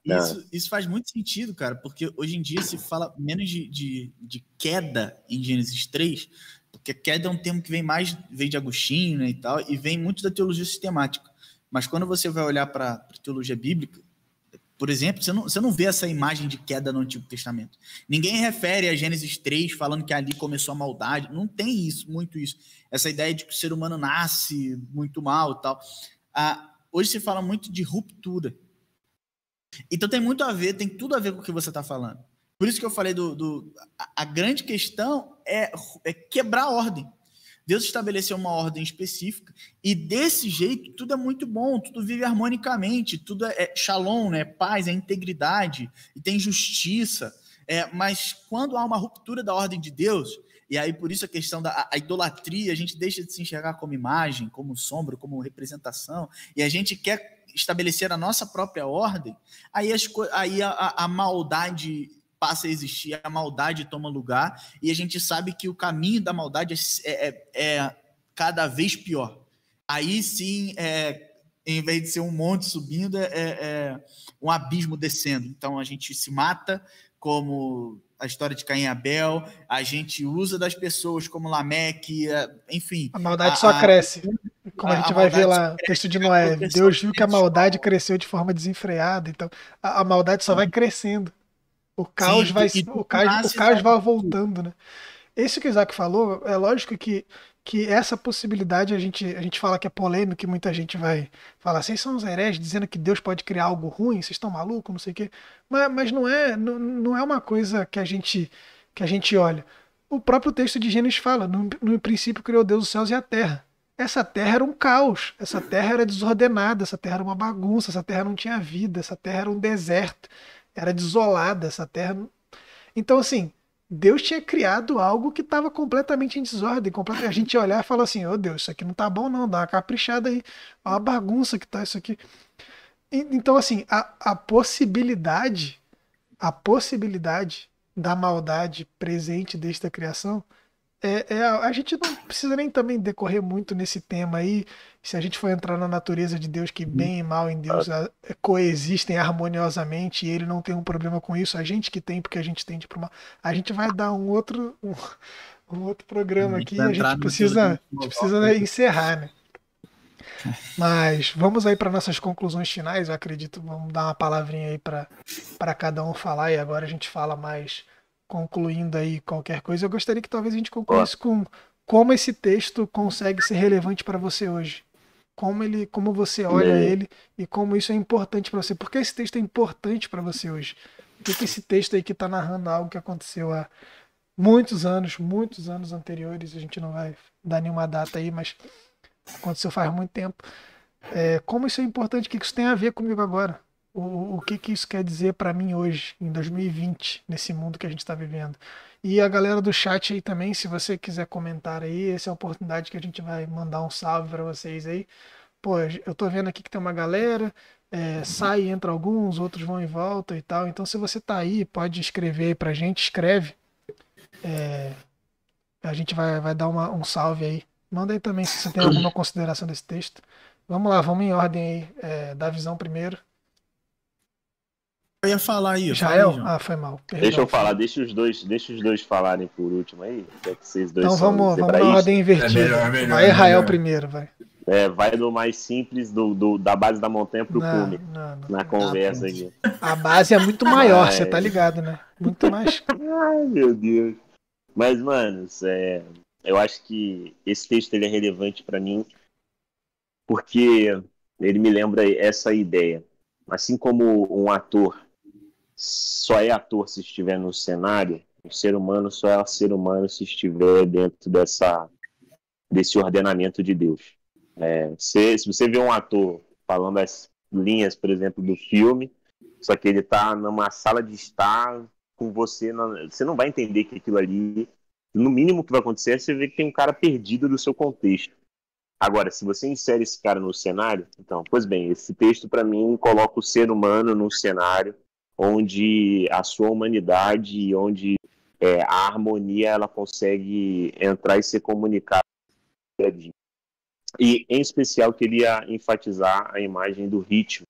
isso faz muito sentido, cara, porque hoje em dia se fala menos de queda em Gênesis 3, porque queda é um termo que vem de Agostinho, né, e tal, e vem muito da teologia sistemática. Mas quando você vai olhar para a teologia bíblica, por exemplo, você não vê essa imagem de queda no Antigo Testamento. Ninguém refere a Gênesis 3 falando que ali começou a maldade. Não tem muito isso. Essa ideia de que o ser humano nasce muito mal e tal. Hoje se fala muito de ruptura. Então tem tudo a ver com o que você está falando. Por isso que eu falei a grande questão é quebrar a ordem. Deus estabeleceu uma ordem específica e desse jeito tudo é muito bom, tudo vive harmonicamente, tudo é shalom, né? Paz, é integridade e tem justiça. Mas quando há uma ruptura da ordem de Deus, e aí por isso a questão da idolatria, a gente deixa de se enxergar como imagem, como sombra, como representação, e a gente quer estabelecer a nossa própria ordem, aí a maldade passa a existir, a maldade toma lugar, e a gente sabe que o caminho da maldade é cada vez pior. Aí sim, em vez de ser um monte subindo, é um abismo descendo. Então a gente se mata, como a história de Caim e Abel, a gente usa das pessoas como Lameque, enfim. A maldade só cresce. Como a gente vai ver lá, o texto de Noé, Deus viu que a maldade cresceu de forma desenfreada, então a maldade só vai crescendo. O caos vai voltando, né? Isso que o Isaac falou, é lógico que essa possibilidade a gente fala que é polêmico, e muita gente vai falar, vocês são os hereges dizendo que Deus pode criar algo ruim, vocês estão malucos, não sei o quê. Mas não é uma coisa que a gente olha. O próprio texto de Gênesis fala, no princípio criou Deus os céus e a terra. Essa terra era um caos, essa terra era desordenada, essa terra era uma bagunça, essa terra não tinha vida, essa terra era um deserto, era desolada, essa terra. Então, assim, Deus tinha criado algo que estava completamente em desordem. A gente ia olhar e falar assim, Deus, isso aqui não tá bom não, dá uma caprichada aí, olha a bagunça que tá isso aqui. Então, assim, a possibilidade da maldade presente desde a criação, a gente não precisa nem também decorrer muito nesse tema aí. Se a gente for entrar na natureza de Deus, que bem e mal em Deus coexistem harmoniosamente e ele não tem um problema com isso, a gente que tem, porque a gente tende para mal, a gente vai dar um outro programa aqui e a gente precisa encerrar, né? Mas vamos aí para nossas conclusões finais, eu acredito. Vamos dar uma palavrinha aí para cada um falar e agora a gente fala mais concluindo aí qualquer coisa. Eu gostaria que talvez a gente concluísse com como esse texto consegue ser relevante para você hoje. Como você olha ele e como isso é importante para você. Por que esse texto é importante para você hoje? Por que esse texto aí que está narrando algo que aconteceu há muitos anos anteriores, a gente não vai dar nenhuma data aí, mas aconteceu faz muito tempo. Como isso é importante, o que isso tem a ver comigo agora? O que isso quer dizer para mim hoje, em 2020, nesse mundo que a gente está vivendo? E a galera do chat aí também, se você quiser comentar aí, essa é a oportunidade que a gente vai mandar um salve para vocês aí. Pô, eu tô vendo aqui que tem uma galera, sai e entra alguns, outros vão e voltam e tal. Então, se você tá aí, pode escrever aí pra gente, escreve. A gente vai dar um salve aí. Manda aí também se você tem alguma consideração desse texto. Vamos lá, vamos em ordem aí. Da visão primeiro. Eu ia falar aí. Israel? Foi mal. Perdão, deixa eu falar, deixa os dois falarem por último aí. Já que vocês dois então vamos na ordem invertida. Vai Israel primeiro, vai. Vai do mais simples, da base da montanha pro cume. Na conversa aqui. A base é muito maior, você tá ligado, né? Muito mais. Ai, meu Deus. Mas, mano, eu acho que esse texto ele é relevante para mim porque ele me lembra essa ideia. Assim como um ator só é ator se estiver no cenário, o ser humano só é ser humano se estiver dentro desse ordenamento de Deus. Se você vê um ator falando as linhas, por exemplo, do filme, só que ele está numa sala de estar com você, você não vai entender que aquilo ali, no mínimo que vai acontecer é você ver que tem um cara perdido do seu contexto. Agora, se você insere esse cara no cenário, então, pois bem, esse texto para mim coloca o ser humano num cenário onde a sua humanidade, onde a harmonia ela consegue entrar e ser comunicada. E, em especial, queria enfatizar a imagem do ritmo.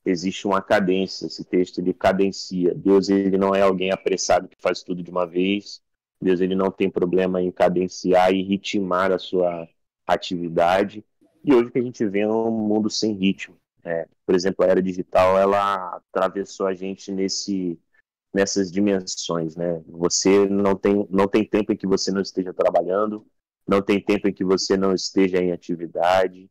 Existe uma cadência, esse texto ele cadencia. Deus ele não é alguém apressado que faz tudo de uma vez. Deus ele não tem problema em cadenciar e ritmar a sua atividade. E hoje o que a gente vê é um mundo sem ritmo. Por exemplo, a era digital ela atravessou a gente nessas dimensões, né? Você não tem tempo em que você não esteja trabalhando, não tem tempo em que você não esteja em atividade.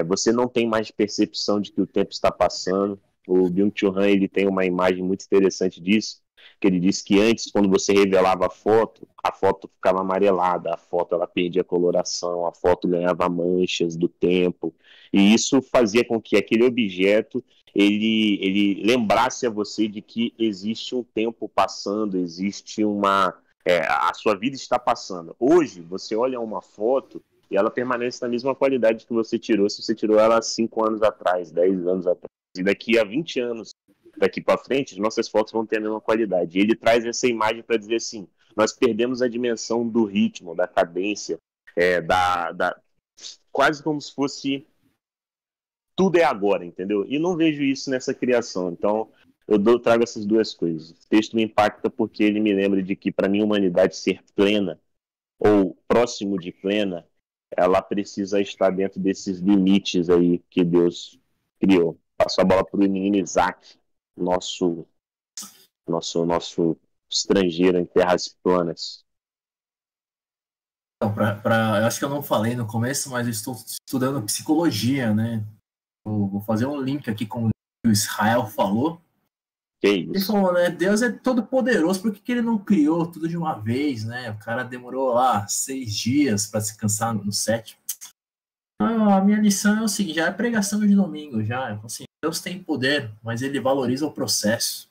Você não tem mais percepção de que o tempo está passando. O Byung-Chul Han ele tem uma imagem muito interessante disso, que ele diz que antes, quando você revelava a foto ficava amarelada, a foto ela perdia a coloração, a foto ganhava manchas do tempo, e isso fazia com que aquele objeto ele lembrasse a você de que existe um tempo passando, existe a sua vida está passando. Hoje, você olha uma foto e ela permanece na mesma qualidade que você tirou, se você tirou ela 5 anos atrás, 10 anos atrás. E daqui a 20 anos, daqui para frente, as nossas fotos vão ter a mesma qualidade. E ele traz essa imagem para dizer assim, nós perdemos a dimensão do ritmo, da cadência, quase como se fosse tudo é agora, entendeu? E não vejo isso nessa criação. Então, eu trago essas duas coisas. O texto me impacta porque ele me lembra de que, para mim, a humanidade ser plena ou próximo de plena, ela precisa estar dentro desses limites aí que Deus criou. Passo a bola para o menino Isaac, nosso estrangeiro em terras planas. Então, eu acho que eu não falei no começo, mas eu estou estudando psicologia, né? Eu vou fazer um link aqui com o que o Israel falou. Que isso? Ele falou, né? Deus é todo poderoso, por que ele não criou tudo de uma vez, né? O cara demorou lá 6 dias para se cansar no 7. A minha lição é o seguinte, já é pregação de domingo, já. Assim, Deus tem poder, mas ele valoriza o processo.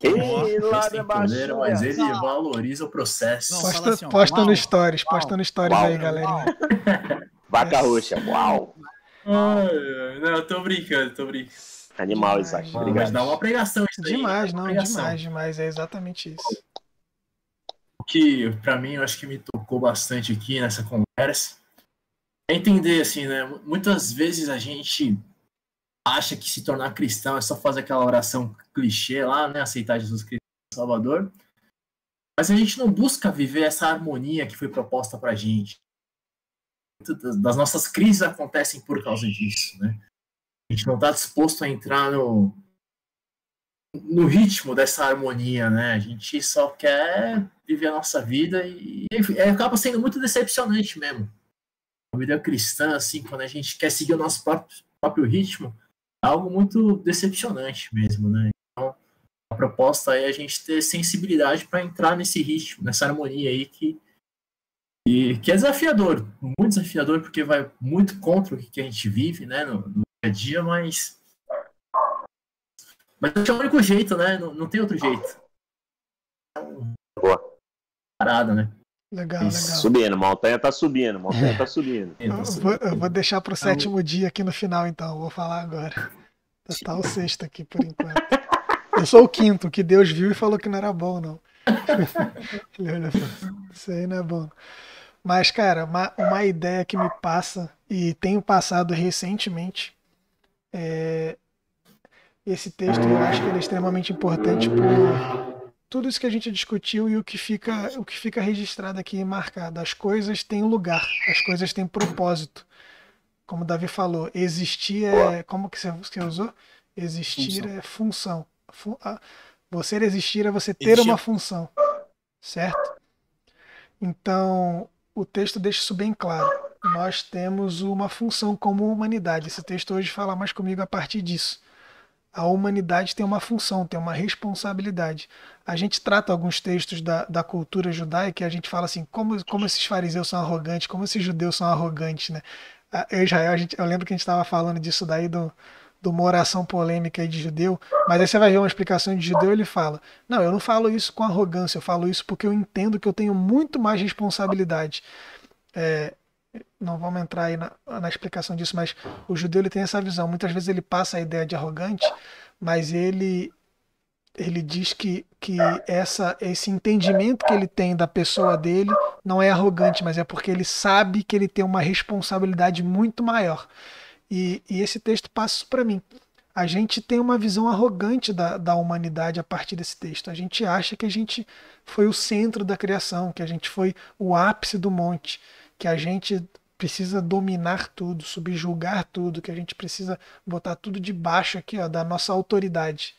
Deus tem poder, mas ele valoriza o processo. Não, posta no Stories aí, galerinha. Vaca roxa, uau! Não, eu tô brincando. Animal, Isaac. Obrigado. Mas dá uma pregação isso aí. Demais, é exatamente isso. O que, pra mim, eu acho que me tocou bastante aqui nessa conversa é entender, assim, né? Muitas vezes a gente acha que se tornar cristão é só fazer aquela oração clichê lá, né? Aceitar Jesus Cristo Salvador. Mas a gente não busca viver essa harmonia que foi proposta pra gente. Muitas das nossas crises acontecem por causa disso, né? A gente não está disposto a entrar no ritmo dessa harmonia, né? A gente só quer viver a nossa vida e acaba sendo muito decepcionante mesmo. A vida cristã, assim, quando a gente quer seguir o nosso próprio ritmo, é algo muito decepcionante mesmo, né? Então, a proposta é a gente ter sensibilidade para entrar nesse ritmo, nessa harmonia aí que é desafiador, muito desafiador, porque vai muito contra o que a gente vive, né, no dia a dia, mas é o único jeito, né, não tem outro jeito. Boa. Parada, né? Legal. Subindo, montanha tá subindo. Eu vou deixar pro 7º dia aqui no final, então, eu vou falar agora. Tá o 6º aqui, por enquanto. Eu sou o 5º, que Deus viu e falou que não era bom, não. Ele olhou e falou, isso aí não é bom. Mas, cara, uma ideia que me passa, e tenho passado recentemente, esse texto, eu acho que ele é extremamente importante por tudo isso que a gente discutiu e o que fica registrado aqui e marcado. As coisas têm lugar, as coisas têm propósito. Como o Davi falou, existir é... Como que você usou? Existir é função. Você existir é você ter uma função. Certo? Então, o texto deixa isso bem claro. Nós temos uma função como humanidade. Esse texto hoje fala mais comigo a partir disso. A humanidade tem uma função, tem uma responsabilidade. A gente trata alguns textos da cultura judaica e a gente fala assim, como esses fariseus são arrogantes, como esses judeus são arrogantes, né? Israel, eu lembro que a gente estava falando disso daí de uma oração polêmica aí de judeu, mas aí você vai ver uma explicação de judeu, ele fala: não, eu não falo isso com arrogância, eu falo isso porque eu entendo que eu tenho muito mais responsabilidade. É, não vamos entrar aí na explicação disso, mas o judeu ele tem essa visão. Muitas vezes ele passa a ideia de arrogante, mas ele diz que esse entendimento que ele tem da pessoa dele não é arrogante, mas é porque ele sabe que ele tem uma responsabilidade muito maior. E esse texto passa isso para mim. A gente tem uma visão arrogante da humanidade a partir desse texto. A gente acha que a gente foi o centro da criação, que a gente foi o ápice do monte, que a gente precisa dominar tudo, subjugar tudo, que a gente precisa botar tudo debaixo aqui, ó, da nossa autoridade.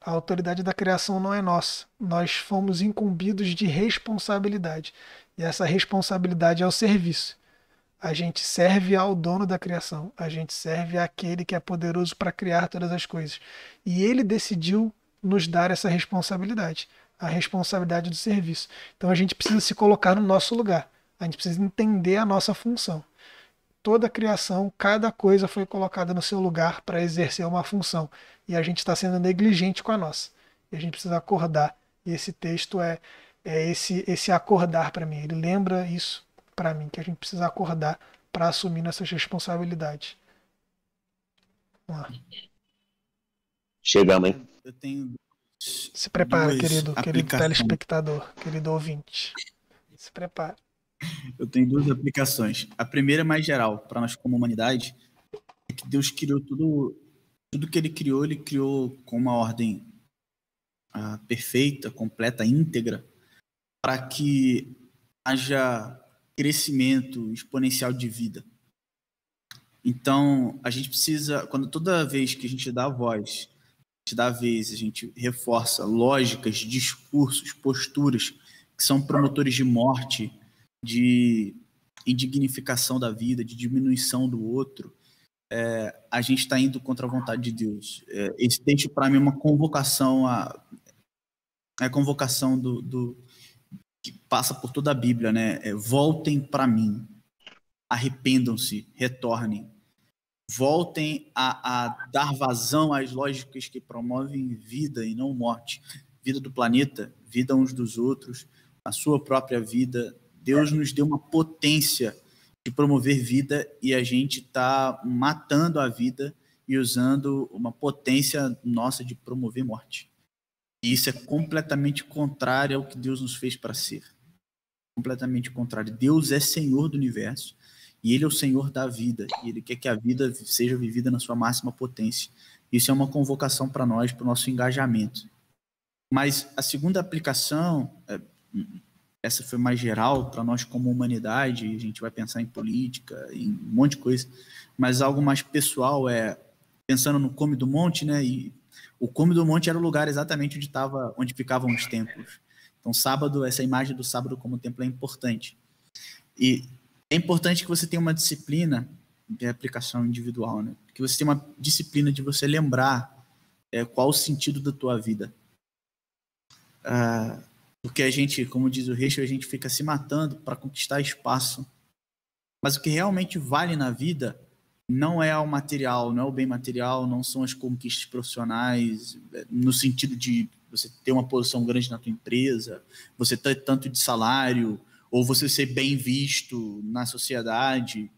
A autoridade da criação não é nossa. Nós fomos incumbidos de responsabilidade. E essa responsabilidade é o serviço. A gente serve ao dono da criação. A gente serve àquele que é poderoso para criar todas as coisas. E ele decidiu nos dar essa responsabilidade, a responsabilidade do serviço. Então a gente precisa se colocar no nosso lugar. A gente precisa entender a nossa função. Toda a criação, cada coisa foi colocada no seu lugar para exercer uma função. E a gente está sendo negligente com a nossa. E a gente precisa acordar. E esse texto é esse acordar para mim. Ele lembra isso para mim, que a gente precisa acordar para assumir nossas responsabilidades. Vamos lá. Chegamos, hein? Eu tenho Se prepara, querido aplicações. telespectador, querido ouvinte. Se prepara. Eu tenho duas aplicações. A primeira é mais geral, para nós como humanidade, é que Deus criou tudo que ele criou com uma ordem perfeita, completa, íntegra, para que haja crescimento exponencial de vida. Então, a gente precisa, toda vez que a gente dá voz, a gente reforça lógicas, discursos, posturas que são promotores de morte, de indignificação da vida, de diminuição do outro, a gente está indo contra a vontade de Deus. Esse texto, para mim, é uma convocação, a convocação que passa por toda a Bíblia, né? Voltem para mim, arrependam-se, retornem, voltem a dar vazão às lógicas que promovem vida e não morte, vida do planeta, vida uns dos outros, a sua própria vida. Deus nos deu uma potência de promover vida e a gente está matando a vida e usando uma potência nossa de promover morte. E isso é completamente contrário ao que Deus nos fez para ser. Completamente contrário. Deus é Senhor do universo e Ele é o Senhor da vida. E Ele quer que a vida seja vivida na sua máxima potência. Isso é uma convocação para nós, para o nosso engajamento. Mas a segunda aplicação, essa foi mais geral para nós como humanidade, a gente vai pensar em política, em um monte de coisa, mas algo mais pessoal pensando no Cume do Monte, né? E o Cume do Monte era o lugar exatamente onde ficavam os templos. Então, sábado, essa imagem do sábado como templo é importante. E é importante que você tenha uma disciplina de aplicação individual, né? Que você tenha uma disciplina de você lembrar qual o sentido da tua vida. Porque a gente, como diz o Reichel, a gente fica se matando para conquistar espaço. Mas o que realmente vale na vida não é o material, não é o bem material, não são as conquistas profissionais, no sentido de você ter uma posição grande na tua empresa, você ter tanto de salário, ou você ser bem visto na sociedade.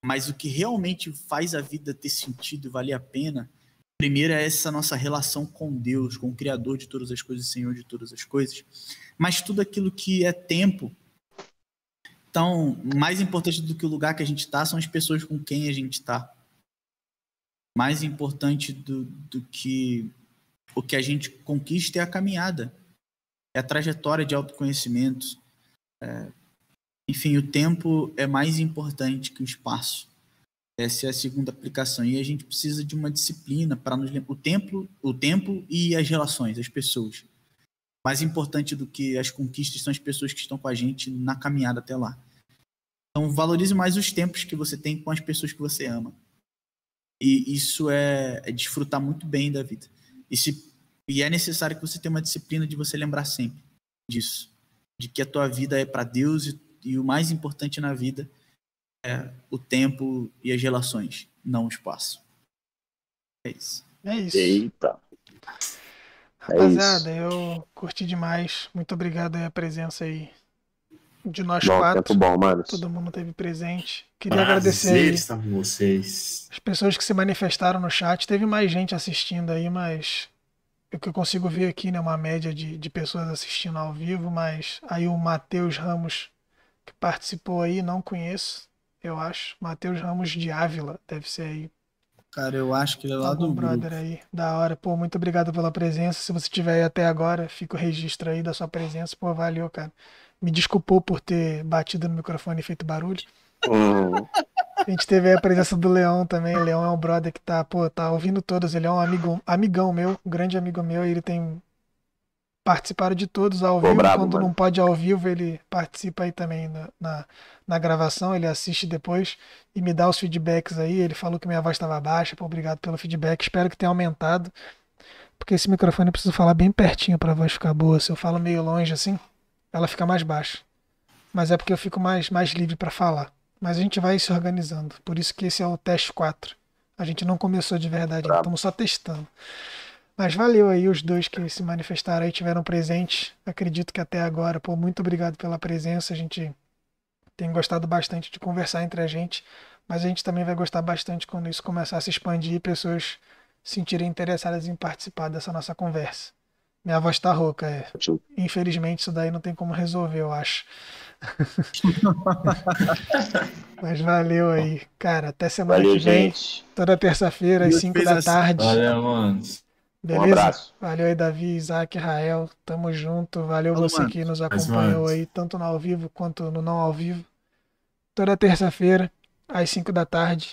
Mas o que realmente faz a vida ter sentido e valer a pena, primeiro é essa nossa relação com Deus, com o Criador de todas as coisas, Senhor de todas as coisas. Mas tudo aquilo que é tempo. Então, mais importante do que o lugar que a gente está são as pessoas com quem a gente está. Mais importante do que o que a gente conquista é a caminhada, é a trajetória de autoconhecimento. Enfim, o tempo é mais importante que o espaço. Essa é a segunda aplicação. E a gente precisa de uma disciplina para nos lembrar. O tempo e as relações, as pessoas. Mais importante do que as conquistas são as pessoas que estão com a gente na caminhada até lá. Então, valorize mais os tempos que você tem com as pessoas que você ama. E isso é desfrutar muito bem da vida. E é necessário que você tenha uma disciplina de você lembrar sempre disso. De que a tua vida é para Deus e o mais importante na vida é o tempo e as relações, não o espaço. É isso. É isso. Eita. Rapaziada, eu curti demais. Muito obrigado aí a presença aí de nós Bom, quatro. tempo bom, mano. Todo mundo teve presente. Queria agradecer aí estar com vocês. as pessoas que se manifestaram no chat. Teve mais gente assistindo aí, mas o que eu consigo ver aqui, né, uma média de pessoas assistindo ao vivo, mas aí o Matheus Ramos, que participou aí, não conheço, eu acho. Matheus Ramos de Ávila, deve ser aí. Cara, eu acho que ele é lá Algum do brother grupo. aí, da hora. Pô, muito obrigado pela presença. Se você estiver aí até agora, fica o registro aí da sua presença. Pô, valeu, cara. Me desculpou por ter batido no microfone e feito barulho. A gente teve aí a presença do Leão também. O Leão é um brother que tá, pô, tá ouvindo todos. Ele é um amigão meu, um grande amigo meu. E ele tem participado de todos ao Pô, vivo. brabo, Quando mano. não pode ao vivo, ele participa aí também na gravação. Ele assiste depois e me dá os feedbacks aí. Ele falou que minha voz estava baixa. Pô, obrigado pelo feedback. Espero que tenha aumentado. Porque esse microfone eu preciso falar bem pertinho para a voz ficar boa. Se eu falo meio longe assim, ela fica mais baixa. Mas é porque eu fico mais livre para falar. Mas a gente vai se organizando. Por isso que esse é o teste 4. A gente não começou de verdade, ainda, estamos só testando. Mas valeu aí os dois que se manifestaram aí, tiveram presente. Acredito que até agora, pô, muito obrigado pela presença. A gente tem gostado bastante de conversar entre a gente, mas a gente também vai gostar bastante quando isso começar a se expandir e pessoas se sentirem interessadas em participar dessa nossa conversa. Minha voz tá rouca, é. Infelizmente isso daí não tem como resolver, eu acho. Mas valeu aí. Cara, até semana Valeu, que vem. gente. Toda terça-feira, às Deus 5 fez da assim. tarde. Valeu, mano. Beleza? Um abraço. Valeu aí, Davi, Isaac, Rael. Tamo junto. Valeu Falou, você mano. que nos Mas, acompanhou mano, aí, tanto no ao vivo quanto no não ao vivo. Toda terça-feira, às 5 da tarde.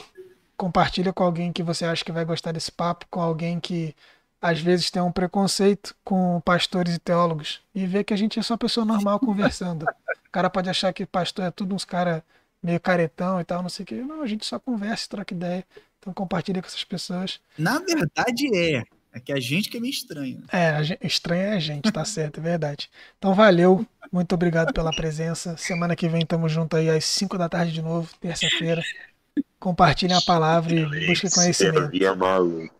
Compartilha com alguém que você acha que vai gostar desse papo, com alguém que às vezes tem um preconceito com pastores e teólogos. E vê que a gente é só pessoa normal conversando. O cara pode achar que pastor é tudo uns cara meio caretão e tal, não sei o quê. Não, a gente só conversa, troca ideia. Então compartilha com essas pessoas. Na verdade é. É que a gente que é meio estranho. É, estranho é a gente, tá certo, é verdade. Então valeu, muito obrigado pela presença. Semana que vem tamo junto aí às 5 da tarde de novo, terça-feira. Compartilhem a palavra e busquem conhecimento. Servia maluco.